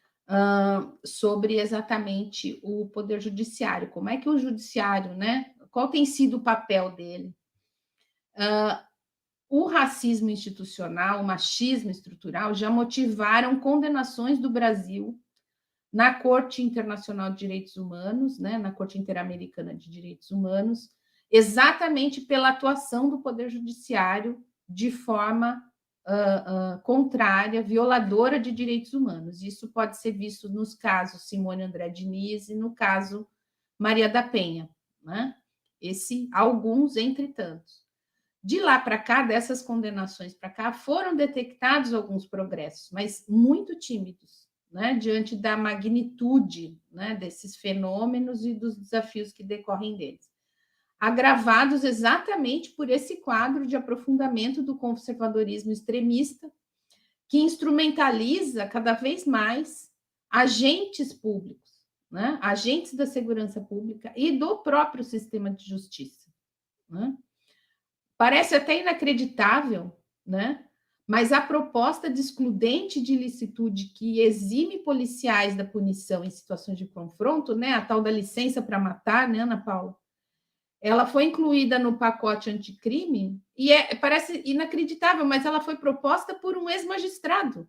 Sobre exatamente o Poder Judiciário. Como é que o Judiciário, né? Qual tem sido o papel dele? O racismo institucional, o machismo estrutural já motivaram condenações do Brasil na Corte Internacional de Direitos Humanos, né, na Corte Interamericana de Direitos Humanos, exatamente pela atuação do Poder Judiciário de forma contrária, violadora de direitos humanos. Isso pode ser visto nos casos Simone André Diniz e no caso Maria da Penha, né? Alguns entre tantos. De lá para cá, dessas condenações para cá, foram detectados alguns progressos, mas muito tímidos, né, diante da magnitude, né, desses fenômenos e dos desafios que decorrem deles. Agravados exatamente por esse quadro de aprofundamento do conservadorismo extremista, que instrumentaliza cada vez mais agentes públicos, né, agentes da segurança pública e do próprio sistema de justiça, né? Parece até inacreditável, né? Mas a proposta de excludente de ilicitude que exime policiais da punição em situações de confronto, né? A tal da licença para matar, né, Ana Paula? Ela foi incluída no pacote anticrime e parece inacreditável, mas ela foi proposta por um ex-magistrado,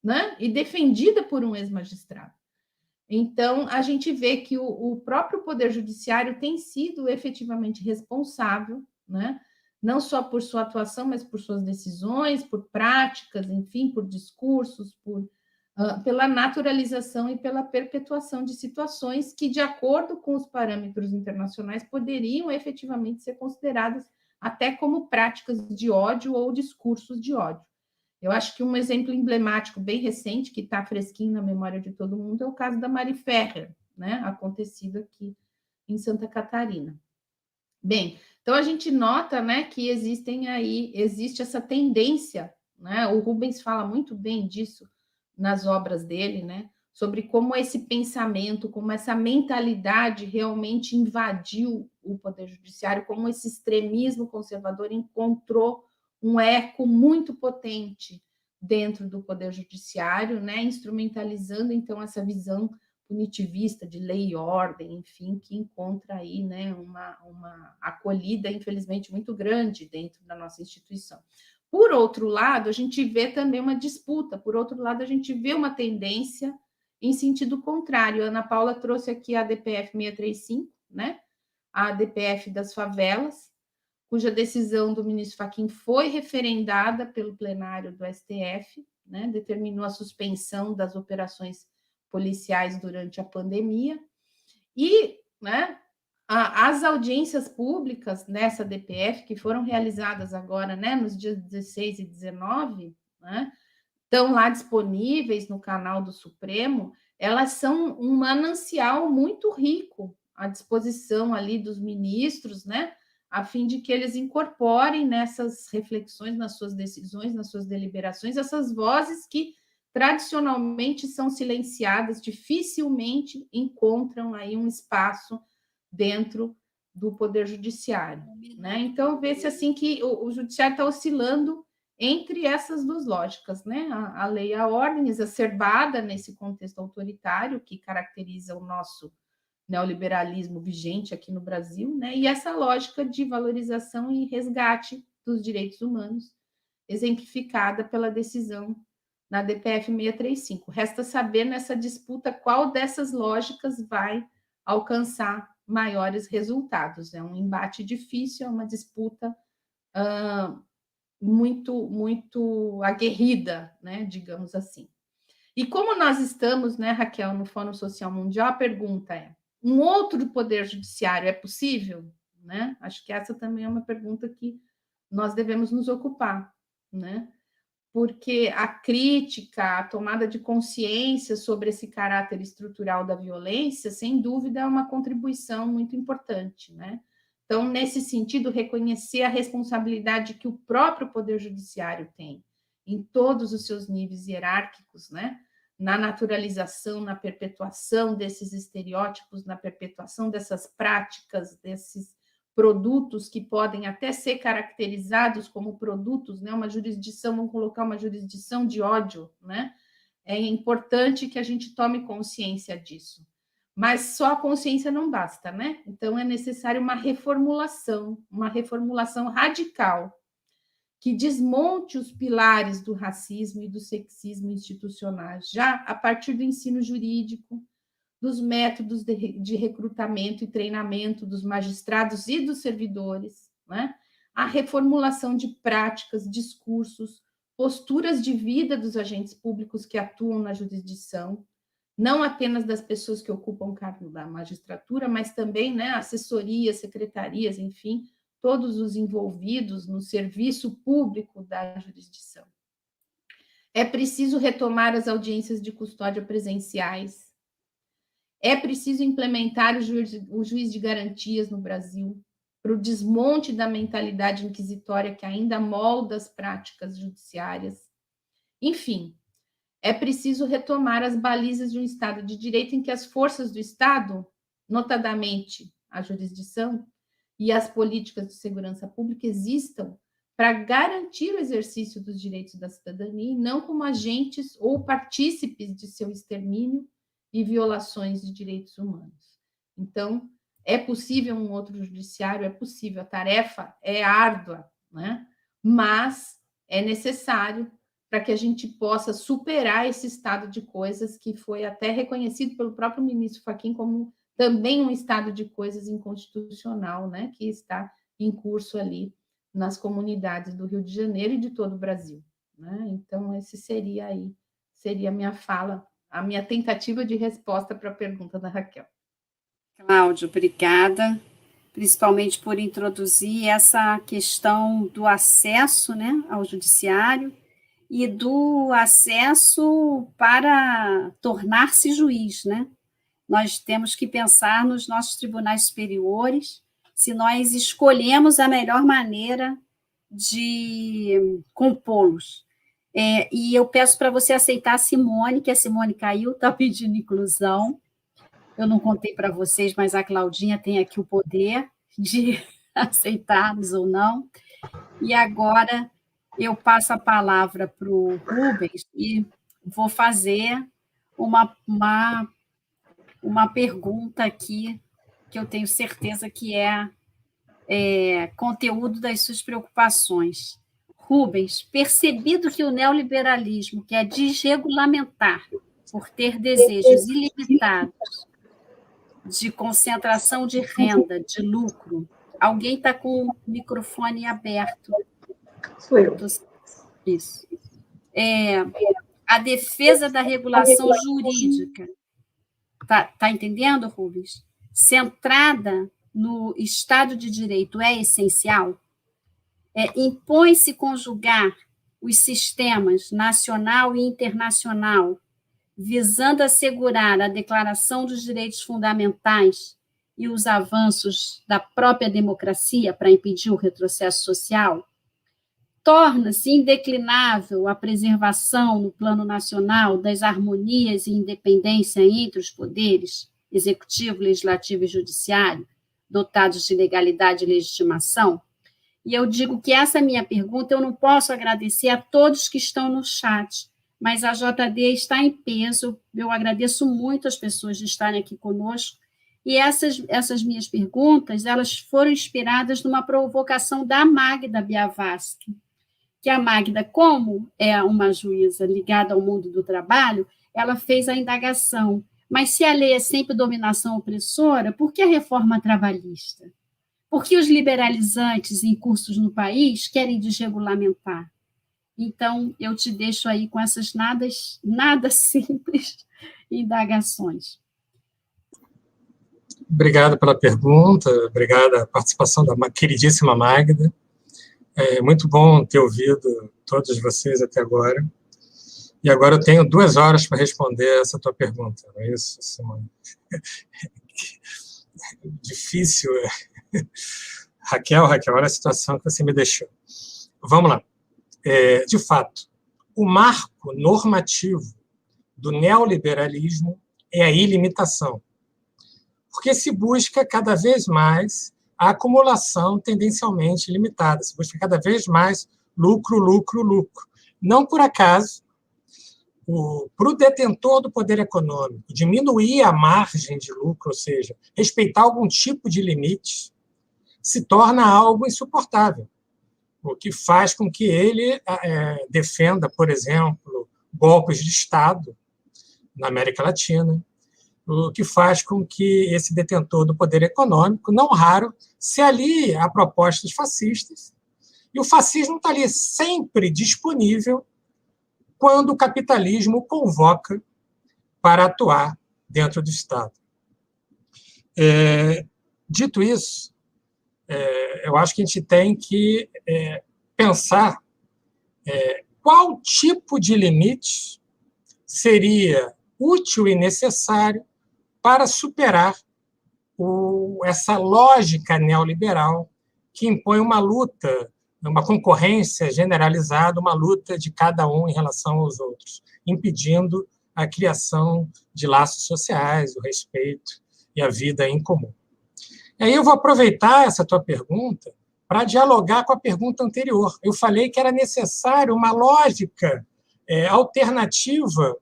né? E defendida por um ex-magistrado. Então, a gente vê que o próprio Poder Judiciário tem sido efetivamente responsável, né? Não só por sua atuação, mas por suas decisões, por práticas, enfim, por discursos, pela naturalização e pela perpetuação de situações que, de acordo com os parâmetros internacionais, poderiam efetivamente ser consideradas até como práticas de ódio ou discursos de ódio. Eu acho que um exemplo emblemático bem recente, que está fresquinho na memória de todo mundo, é o caso da Mari Ferrer, né, acontecido aqui em Santa Catarina. Bem, então a gente nota, né, que existe essa tendência, né? O Rubens fala muito bem disso nas obras dele, né? Sobre como esse pensamento, como essa mentalidade realmente invadiu o Poder Judiciário, como esse extremismo conservador encontrou um eco muito potente dentro do Poder Judiciário, né? Instrumentalizando, então, essa visão punitivista de lei e ordem, enfim, que encontra aí, né, uma acolhida, infelizmente, muito grande dentro da nossa instituição. Por outro lado, a gente vê também uma disputa, por outro lado, a gente vê uma tendência em sentido contrário. A Ana Paula trouxe aqui a DPF 635, né, a DPF das favelas, cuja decisão do ministro Fachin foi referendada pelo plenário do STF, né, determinou a suspensão das operações policiais durante a pandemia, e, né, as audiências públicas nessa DPF, que foram realizadas agora, né, nos dias 16 e 19, né, estão lá disponíveis no canal do Supremo, elas são um manancial muito rico à disposição ali dos ministros, né, a fim de que eles incorporem nessas reflexões, nas suas decisões, nas suas deliberações, essas vozes que tradicionalmente são silenciadas, dificilmente encontram aí um espaço dentro do Poder Judiciário, né? Então, vê-se assim que o Judiciário está oscilando entre essas duas lógicas, né? A lei e a ordem exacerbada nesse contexto autoritário que caracteriza o nosso neoliberalismo vigente aqui no Brasil, né? E essa lógica de valorização e resgate dos direitos humanos, exemplificada pela decisão na DPF 635. Resta saber nessa disputa qual dessas lógicas vai alcançar maiores resultados. É um embate difícil, é uma disputa muito aguerrida, né, digamos assim. E como nós estamos, né, Raquel, no Fórum Social Mundial, a pergunta é: um outro poder judiciário é possível? né? Acho que essa também é uma pergunta que nós devemos nos ocupar, né? Porque a crítica, a tomada de consciência sobre esse caráter estrutural da violência, sem dúvida, é uma contribuição muito importante, né? Então, nesse sentido, reconhecer a responsabilidade que o próprio Poder Judiciário tem em todos os seus níveis hierárquicos, né? Na naturalização, na perpetuação desses estereótipos, na perpetuação dessas práticas, desses produtos que podem até ser caracterizados como produtos, né? Uma jurisdição, vamos colocar uma jurisdição de ódio, né? É importante que a gente tome consciência disso. Mas só a consciência não basta, né? Então é necessário uma reformulação radical, que desmonte os pilares do racismo e do sexismo institucionais, já a partir do ensino jurídico, dos métodos de recrutamento e treinamento dos magistrados e dos servidores, né? A reformulação de práticas, discursos, posturas de vida dos agentes públicos que atuam na jurisdição, não apenas das pessoas que ocupam o cargo da magistratura, mas também, né, assessorias, secretarias, enfim, todos os envolvidos no serviço público da jurisdição. É preciso retomar as audiências de custódia presenciais. É preciso implementar o juiz de garantias no Brasil, para o desmonte da mentalidade inquisitória que ainda molda as práticas judiciárias. Enfim, é preciso retomar as balizas de um Estado de Direito em que as forças do Estado, notadamente a jurisdição, e as políticas de segurança pública existam para garantir o exercício dos direitos da cidadania, e não como agentes ou partícipes de seu extermínio e violações de direitos humanos. Então, é possível um outro judiciário? É possível, a tarefa é árdua, né? Mas é necessário para que a gente possa superar esse estado de coisas que foi até reconhecido pelo próprio ministro Fachin como também um estado de coisas inconstitucional, né, que está em curso ali nas comunidades do Rio de Janeiro e de todo o Brasil, né? Então, esse seria a minha fala, a minha tentativa de resposta para a pergunta da Raquel. Cláudio, obrigada, principalmente por introduzir essa questão do acesso, né, ao judiciário e do acesso para tornar-se juiz, né? Nós temos que pensar nos nossos tribunais superiores, se nós escolhemos a melhor maneira de compô-los. E eu peço para você aceitar a Simone, que a Simone caiu, está pedindo inclusão. Eu não contei para vocês, mas a Claudinha tem aqui o poder de aceitá-los ou não. E agora eu passo a palavra para o Rubens e vou fazer uma pergunta aqui que eu tenho certeza que é conteúdo das suas preocupações. Rubens, percebido que o neoliberalismo quer desregulamentar por ter desejos ilimitados de concentração de renda, de lucro, alguém está com o microfone aberto. Sou eu. Isso. A defesa da regulação jurídica, tá entendendo, Rubens? Centrada no Estado de Direito é essencial? Impõe-se conjugar os sistemas nacional e internacional, visando assegurar a Declaração dos Direitos Fundamentais e os avanços da própria democracia para impedir o retrocesso social? Torna-se indeclinável a preservação no plano nacional das harmonias e independência entre os poderes, executivo, legislativo e judiciário, dotados de legalidade e legitimação? E eu digo que essa minha pergunta eu não posso agradecer a todos que estão no chat, mas a JD está em peso, eu agradeço muito as pessoas de estarem aqui conosco, e essas minhas perguntas, elas foram inspiradas numa provocação da Magda Biavaschi, que a Magda, como é uma juíza ligada ao mundo do trabalho, ela fez a indagação, mas se a lei é sempre dominação opressora, por que a reforma trabalhista? Por que os liberalizantes em cursos no país querem desregulamentar? Então, eu te deixo aí com essas nada simples indagações. Obrigado pela pergunta, obrigado a participação da queridíssima Magda. É muito bom ter ouvido todos vocês até agora. E agora eu tenho 2 horas para responder essa tua pergunta. Não é isso, Simone? Difícil. Raquel, olha a situação que você me deixou. Vamos lá. De fato, o marco normativo do neoliberalismo é a ilimitação, porque se busca cada vez mais a acumulação tendencialmente limitada, se busca cada vez mais lucro, lucro, lucro. Não por acaso, para o detentor do poder econômico diminuir a margem de lucro, ou seja, respeitar algum tipo de limite, se torna algo insuportável, o que faz com que ele defenda, por exemplo, golpes de Estado na América Latina, o que faz com que esse detentor do poder econômico, não raro, se alie a propostas fascistas, e o fascismo está ali sempre disponível quando o capitalismo o convoca para atuar dentro do Estado. Dito isso, eu acho que a gente tem que pensar qual tipo de limite seria útil e necessário para superar essa lógica neoliberal que impõe uma luta, uma concorrência generalizada, uma luta de cada um em relação aos outros, impedindo a criação de laços sociais, o respeito e a vida em comum. E aí eu vou aproveitar essa tua pergunta para dialogar com a pergunta anterior. Eu falei que era necessário uma lógica alternativa,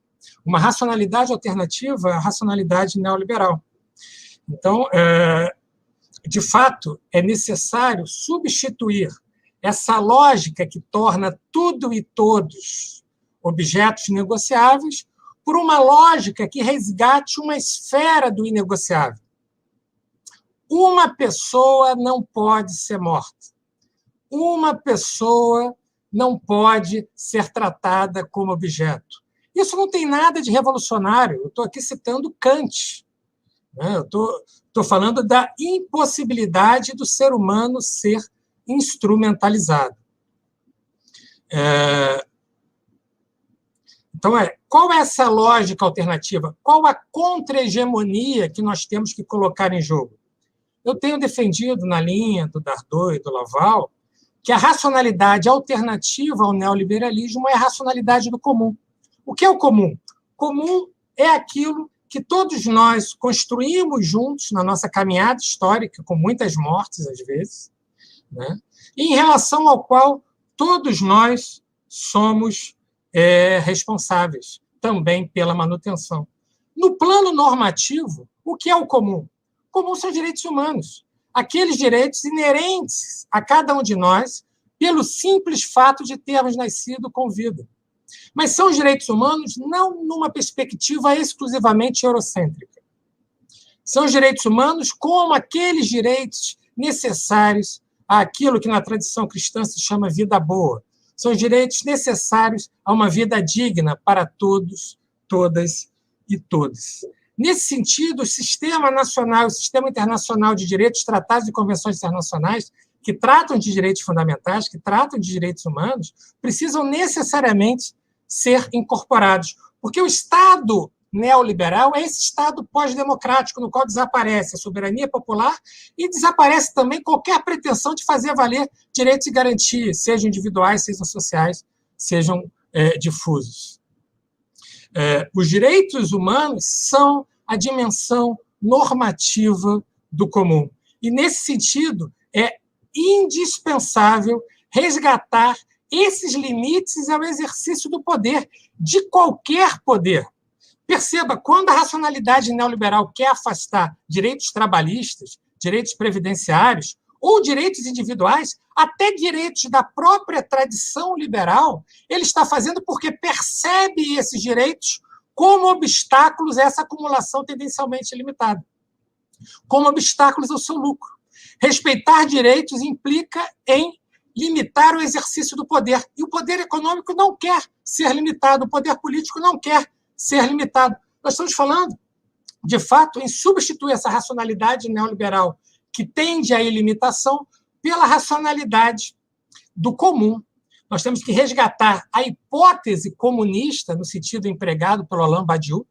uma racionalidade alternativa à racionalidade neoliberal. Então, de fato, é necessário substituir essa lógica que torna tudo e todos objetos negociáveis por uma lógica que resgate uma esfera do inegociável. Uma pessoa não pode ser morta. Uma pessoa não pode ser tratada como objeto. Isso não tem nada de revolucionário. Eu estou aqui citando Kant. Eu estou falando da impossibilidade do ser humano ser instrumentalizado. Então, qual é essa lógica alternativa? Qual a contra-hegemonia que nós temos que colocar em jogo? Eu tenho defendido, na linha do Dardot e do Laval, que a racionalidade alternativa ao neoliberalismo é a racionalidade do comum. O que é o comum? Comum é aquilo que todos nós construímos juntos na nossa caminhada histórica, com muitas mortes, às vezes, né? E em relação ao qual todos nós somos responsáveis também pela manutenção. No plano normativo, o que é o comum? O comum são direitos humanos, aqueles direitos inerentes a cada um de nós pelo simples fato de termos nascido com vida. Mas são os direitos humanos não numa perspectiva exclusivamente eurocêntrica. São os direitos humanos como aqueles direitos necessários àquilo que na tradição cristã se chama vida boa. São os direitos necessários a uma vida digna para todos, todas e todos. Nesse sentido, o sistema nacional, o sistema internacional de direitos, tratados e convenções internacionais, que tratam de direitos fundamentais, que tratam de direitos humanos, precisam necessariamente ser incorporados. Porque o Estado neoliberal é esse Estado pós-democrático, no qual desaparece a soberania popular e desaparece também qualquer pretensão de fazer valer direitos e garantias, sejam individuais, sejam sociais, sejam difusos. Os direitos humanos são a dimensão normativa do comum. E, nesse sentido, é indispensável resgatar esses limites ao exercício do poder, de qualquer poder. Perceba, quando a racionalidade neoliberal quer afastar direitos trabalhistas, direitos previdenciários ou direitos individuais, até direitos da própria tradição liberal, ele está fazendo porque percebe esses direitos como obstáculos a essa acumulação tendencialmente limitada, como obstáculos ao seu lucro. Respeitar direitos implica em limitar o exercício do poder. E o poder econômico não quer ser limitado, o poder político não quer ser limitado. Nós estamos falando de fato, em substituir essa racionalidade neoliberal que tende à ilimitação pela racionalidade do comum. Nós temos que resgatar a hipótese comunista, no sentido empregado pelo Alain Badiou,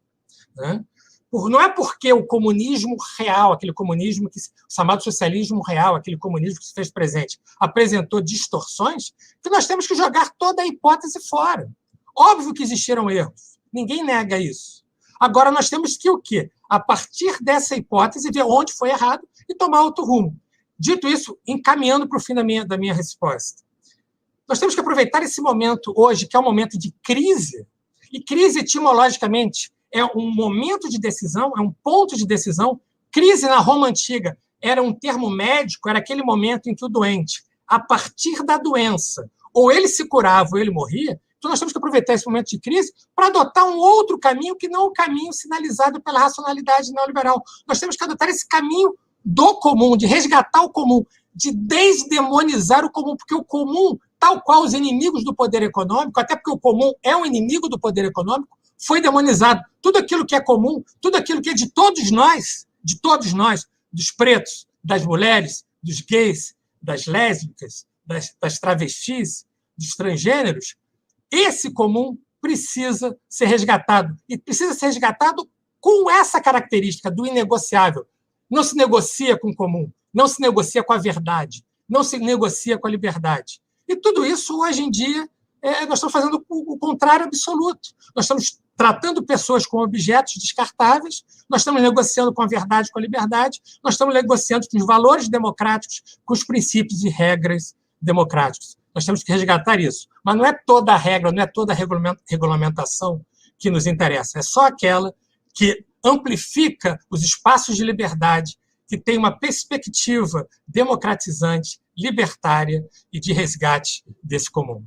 né? Não é porque o comunismo real, aquele comunismo chamado socialismo real, aquele comunismo que se fez presente, apresentou distorções, que nós temos que jogar toda a hipótese fora. Óbvio que existiram erros, ninguém nega isso. Agora, nós temos que o quê? A partir dessa hipótese, ver onde foi errado e tomar outro rumo. Dito isso, encaminhando para o fim da minha resposta. Nós temos que aproveitar esse momento hoje, que é um momento de crise, e crise, etimologicamente, é um momento de decisão, é um ponto de decisão. Crise, na Roma Antiga, era um termo médico, era aquele momento em que o doente, a partir da doença, ou ele se curava ou ele morria. Então, nós temos que aproveitar esse momento de crise para adotar um outro caminho que não o caminho sinalizado pela racionalidade neoliberal. Nós temos que adotar esse caminho do comum, de resgatar o comum, de desdemonizar o comum, porque o comum, tal qual os inimigos do poder econômico, até porque o comum é um inimigo do poder econômico, foi demonizado. Tudo aquilo que é comum, tudo aquilo que é de todos nós, dos pretos, das mulheres, dos gays, das lésbicas, das travestis, dos transgêneros, esse comum precisa ser resgatado. E precisa ser resgatado com essa característica do inegociável. Não se negocia com o comum, não se negocia com a verdade, não se negocia com a liberdade. E tudo isso, hoje em dia, nós estamos fazendo o contrário absoluto. Nós estamos tratando pessoas como objetos descartáveis, nós estamos negociando com a verdade, com a liberdade, nós estamos negociando com os valores democráticos, com os princípios e regras democráticos. Nós temos que resgatar isso. Mas não é toda a regra, não é toda a regulamentação que nos interessa, é só aquela que amplifica os espaços de liberdade, que tem uma perspectiva democratizante, libertária e de resgate desse comum.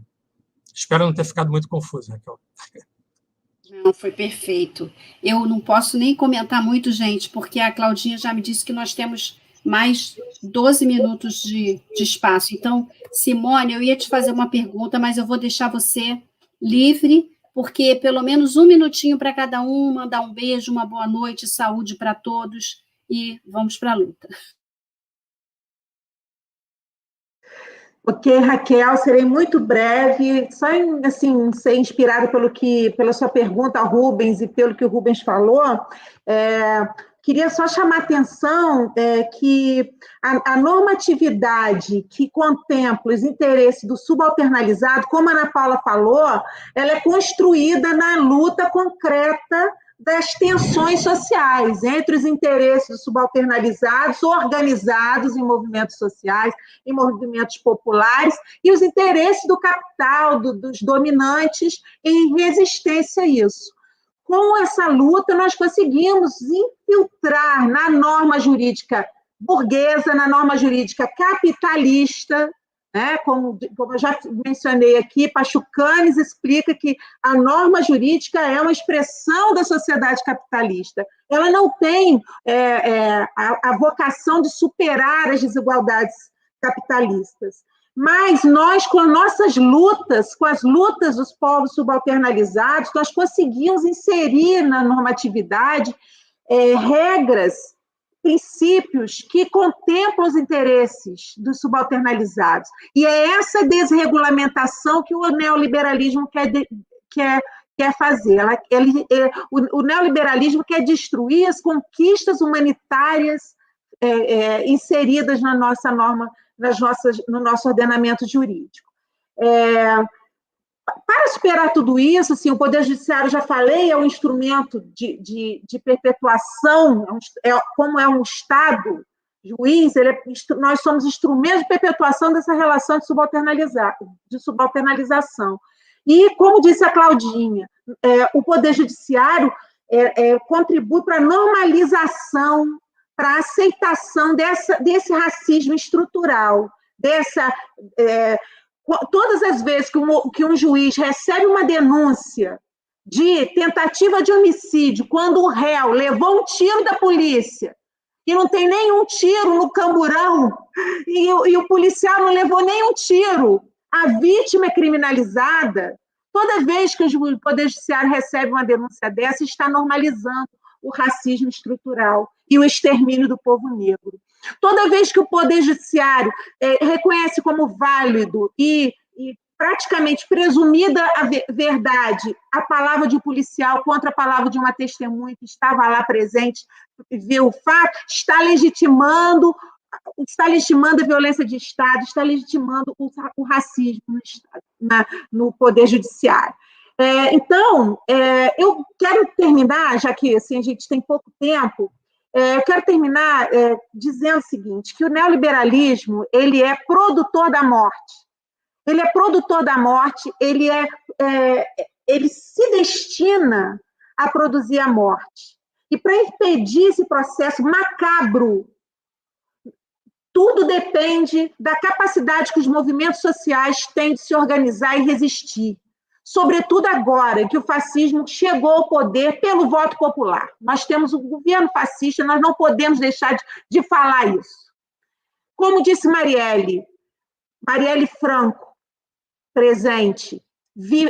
Espero não ter ficado muito confuso, Raquel. Não, foi perfeito. Eu não posso nem comentar muito, gente, porque a Claudinha já me disse que nós temos mais 12 minutos de espaço. Então, Simone, eu ia te fazer uma pergunta, mas eu vou deixar você livre, porque pelo menos um minutinho para cada um, mandar um beijo, uma boa noite, saúde para todos, e vamos para a luta. Ok, Raquel, serei muito breve, só assim, ser inspirado pela sua pergunta ao Rubens e pelo que o Rubens falou, queria só chamar a atenção que a normatividade que contempla os interesses do subalternalizado, como a Ana Paula falou, ela é construída na luta concreta das tensões sociais entre os interesses dos subalternalizados, organizados em movimentos sociais, em movimentos populares, e os interesses do capital, dos dominantes, em resistência a isso. Com essa luta, nós conseguimos infiltrar na norma jurídica burguesa, na norma jurídica capitalista, né? Como eu já mencionei aqui, Pachucanes explica que a norma jurídica é uma expressão da sociedade capitalista. Ela não tem a vocação de superar as desigualdades capitalistas. Mas nós, com nossas lutas, com as lutas dos povos subalternalizados, nós conseguimos inserir na normatividade regras, princípios que contemplam os interesses dos subalternalizados. E é essa desregulamentação que o neoliberalismo quer fazer. O neoliberalismo quer destruir as conquistas humanitárias inseridas na nossa norma, no nosso ordenamento jurídico. Para superar tudo isso, assim, o Poder Judiciário, já falei, é um instrumento de perpetuação, como é um Estado juiz, nós somos instrumentos de perpetuação dessa relação de subalternalização. E, como disse a Claudinha, o Poder Judiciário contribui para a normalização, para a aceitação desse racismo estrutural, todas as vezes que um juiz recebe uma denúncia de tentativa de homicídio, quando o réu levou um tiro da polícia, e não tem nenhum tiro no camburão, e o policial não levou nenhum tiro, a vítima é criminalizada, toda vez que o Poder Judiciário recebe uma denúncia dessa, está normalizando o racismo estrutural e o extermínio do povo negro. Toda vez que o Poder Judiciário reconhece como válido e praticamente presumida a verdade a palavra de um policial contra a palavra de uma testemunha que estava lá presente, viu o fato, está legitimando a violência de Estado, está legitimando o racismo no Poder Judiciário. Então, eu quero terminar, já que assim, a gente tem pouco tempo, eu quero terminar dizendo o seguinte, que o neoliberalismo ele é produtor da morte. Ele é produtor da morte, ele se destina a produzir a morte. E para impedir esse processo macabro, tudo depende da capacidade que os movimentos sociais têm de se organizar e resistir. Sobretudo agora que o fascismo chegou ao poder pelo voto popular. Nós temos um governo fascista, nós não podemos deixar de falar isso. Como disse Marielle Franco, presente,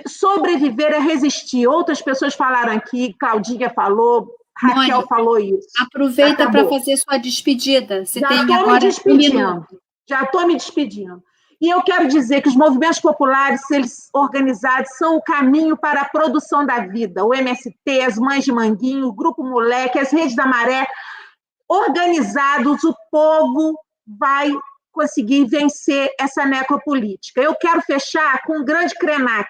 sobreviver é resistir. Outras pessoas falaram aqui, Claudinha falou, Raquel Mônica, falou isso. Aproveita para fazer sua despedida. Você tem agora um minuto. Já estou me despedindo. E eu quero dizer que os movimentos populares, se eles organizados, são o caminho para a produção da vida. O MST, as Mães de Manguinho, o Grupo Moleque, as Redes da Maré, organizados, o povo vai conseguir vencer essa necropolítica. Eu quero fechar com um grande Krenak,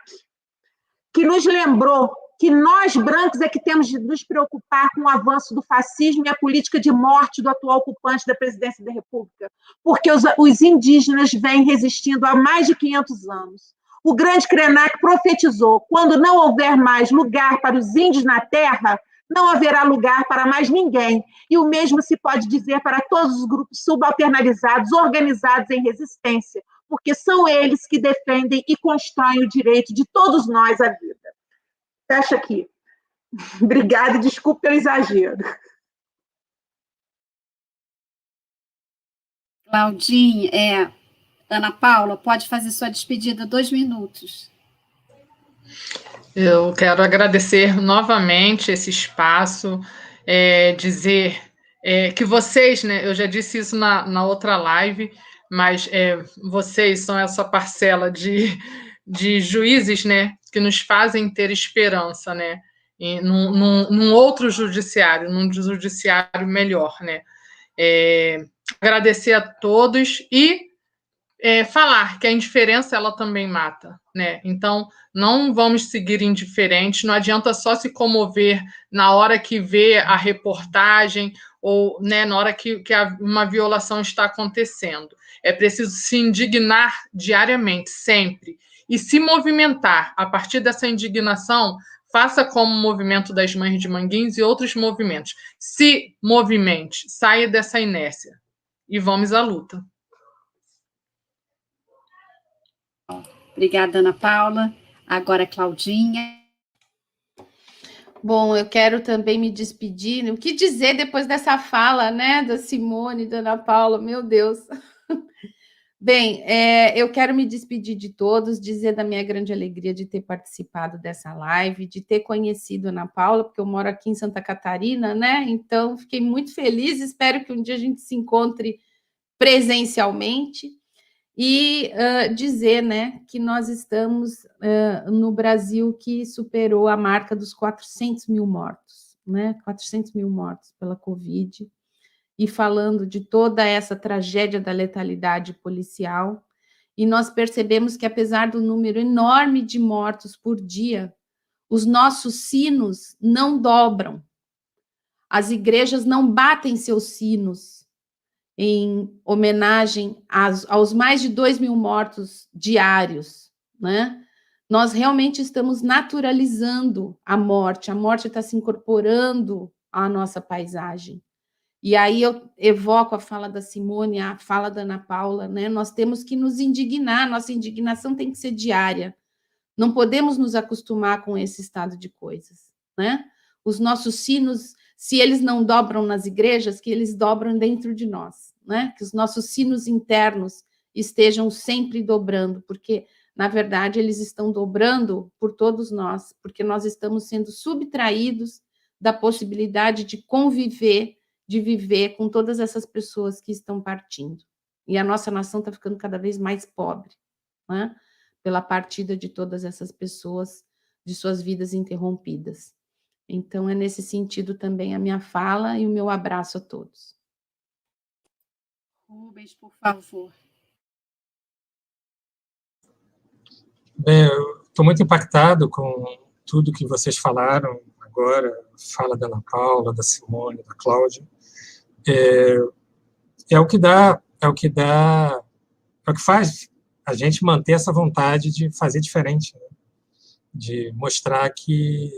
que nos lembrou que nós, brancos, é que temos de nos preocupar com o avanço do fascismo e a política de morte do atual ocupante da presidência da República, porque os indígenas vêm resistindo há mais de 500 anos. O grande Krenak profetizou, quando não houver mais lugar para os índios na terra, não haverá lugar para mais ninguém. E o mesmo se pode dizer para todos os grupos subalternizados, organizados em resistência, porque são eles que defendem e constroem o direito de todos nós à vida. Fecha aqui. Obrigada e desculpe pelo exagero. Claudinha, Ana Paula, pode fazer sua despedida, 2 minutos. Eu quero agradecer novamente esse espaço, dizer que vocês, né, eu já disse isso na outra live, mas vocês são essa parcela de juízes, né, que nos fazem ter esperança, né, num outro judiciário, num judiciário melhor, né. Agradecer a todos e falar que a indiferença ela também mata, né? Então não vamos seguir indiferentes. Não adianta só se comover na hora que vê a reportagem ou, né, na hora que uma violação está acontecendo. É preciso se indignar diariamente, sempre, e se movimentar. A partir dessa indignação, faça como o movimento das Mães de Manguinhos e outros movimentos. Se movimente, saia dessa inércia e vamos à luta. Obrigada, Ana Paula. Agora, Claudinha. Bom, eu quero também me despedir. O que dizer depois dessa fala, né, da Simone e da Ana Paula? Meu Deus. Bem, eu quero me despedir de todos, dizer da minha grande alegria de ter participado dessa live, de ter conhecido a Ana Paula, porque eu moro aqui em Santa Catarina, né? Então, fiquei muito feliz, espero que um dia a gente se encontre presencialmente. E dizer, né, que nós estamos no Brasil que superou a marca dos 400 mil mortos, né, 400 mil mortos pela Covid, e falando de toda essa tragédia da letalidade policial, e nós percebemos que, apesar do número enorme de mortos por dia, os nossos sinos não dobram, as igrejas não batem seus sinos, em homenagem aos mais de 2 mil mortos diários, né? Nós realmente estamos naturalizando a morte está se incorporando à nossa paisagem. E aí eu evoco a fala da Simone, a fala da Ana Paula, né? Nós temos que nos indignar, nossa indignação tem que ser diária, não podemos nos acostumar com esse estado de coisas, né? Os nossos sinos, se eles não dobram nas igrejas, que eles dobram dentro de nós, né? Que os nossos sinos internos estejam sempre dobrando, porque, na verdade, eles estão dobrando por todos nós, porque nós estamos sendo subtraídos da possibilidade de conviver, de viver com todas essas pessoas que estão partindo. E a nossa nação está ficando cada vez mais pobre, né? Pela partida de todas essas pessoas, de suas vidas interrompidas. Então, é nesse sentido também a minha fala e o meu abraço a todos. Rubens, por favor. Bem, eu estou muito impactado com tudo que vocês falaram agora, fala da Ana Paula, da Simone, da Cláudia. É o que faz a gente manter essa vontade de fazer diferente, né? De mostrar que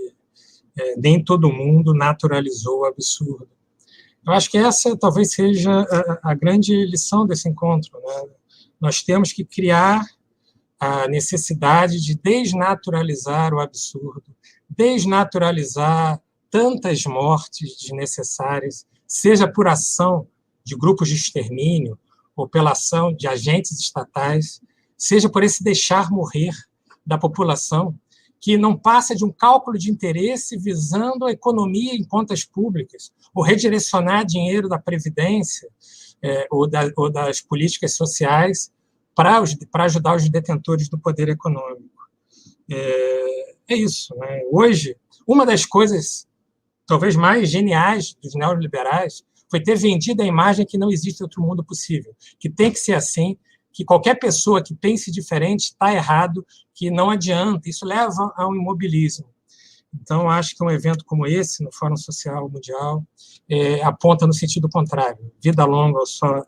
nem todo mundo naturalizou o absurdo. Eu acho que essa talvez seja a grande lição desse encontro, né? Nós temos que criar a necessidade de desnaturalizar o absurdo, desnaturalizar tantas mortes desnecessárias, seja por ação de grupos de extermínio ou pela ação de agentes estatais, seja por esse deixar morrer da população, que não passa de um cálculo de interesse visando a economia em contas públicas, ou redirecionar dinheiro da Previdência ou das políticas sociais para ajudar os detentores do poder econômico. É isso, né? Hoje, uma das coisas talvez mais geniais dos neoliberais foi ter vendido a imagem que não existe outro mundo possível, que tem que ser assim, que qualquer pessoa que pense diferente está errado, que não adianta, isso leva a um imobilismo. Então, acho que um evento como esse, no Fórum Social Mundial, aponta no sentido contrário. Vida longa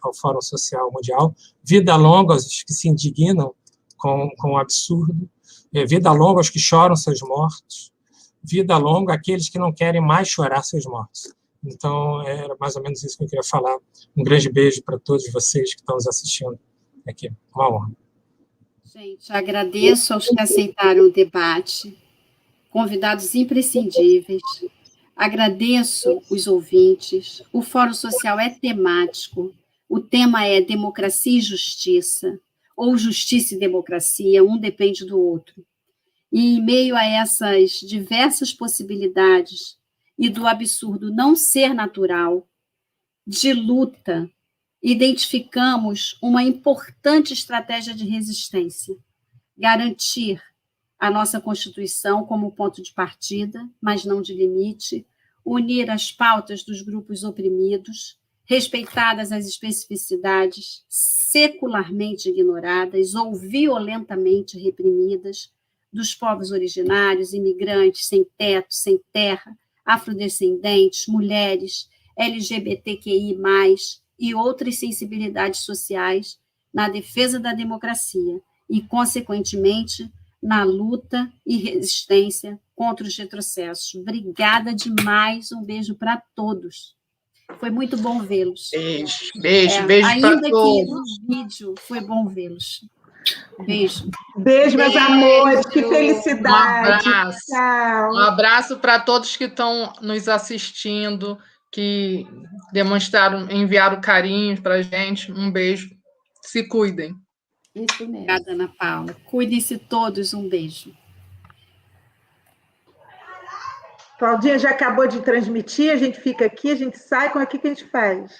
ao Fórum Social Mundial, vida longa aos que se indignam com o absurdo, vida longa aos que choram seus mortos, vida longa àqueles que não querem mais chorar seus mortos. Então, era mais ou menos isso que eu queria falar. Um grande beijo para todos vocês que estão nos assistindo aqui. Uma honra. Gente, agradeço aos que aceitaram o debate, convidados imprescindíveis. Agradeço os ouvintes. O Fórum Social é temático. O tema é democracia e justiça, ou justiça e democracia, um depende do outro. E em meio a essas diversas possibilidades e do absurdo não ser natural, de luta, identificamos uma importante estratégia de resistência: garantir a nossa Constituição como ponto de partida, mas não de limite, unir as pautas dos grupos oprimidos, respeitadas as especificidades secularmente ignoradas ou violentamente reprimidas dos povos originários, imigrantes, sem teto, sem terra, afrodescendentes, mulheres, LGBTQI+, e outras sensibilidades sociais na defesa da democracia e, consequentemente, na luta e resistência contra os retrocessos. Obrigada demais, um beijo para todos. Foi muito bom vê-los. Beijo ainda para que todos. no vídeo, foi bom vê-los. Beijo. Beijo, meus amores, que felicidade. Um abraço. Tchau. Um abraço para todos que estão nos assistindo, que enviaram carinho para a gente. Um beijo. Se cuidem. Isso mesmo. Obrigada, Ana Paula. Cuidem-se todos. Um beijo. Claudinha já acabou de transmitir, a gente fica aqui, a gente sai, como é que a gente faz?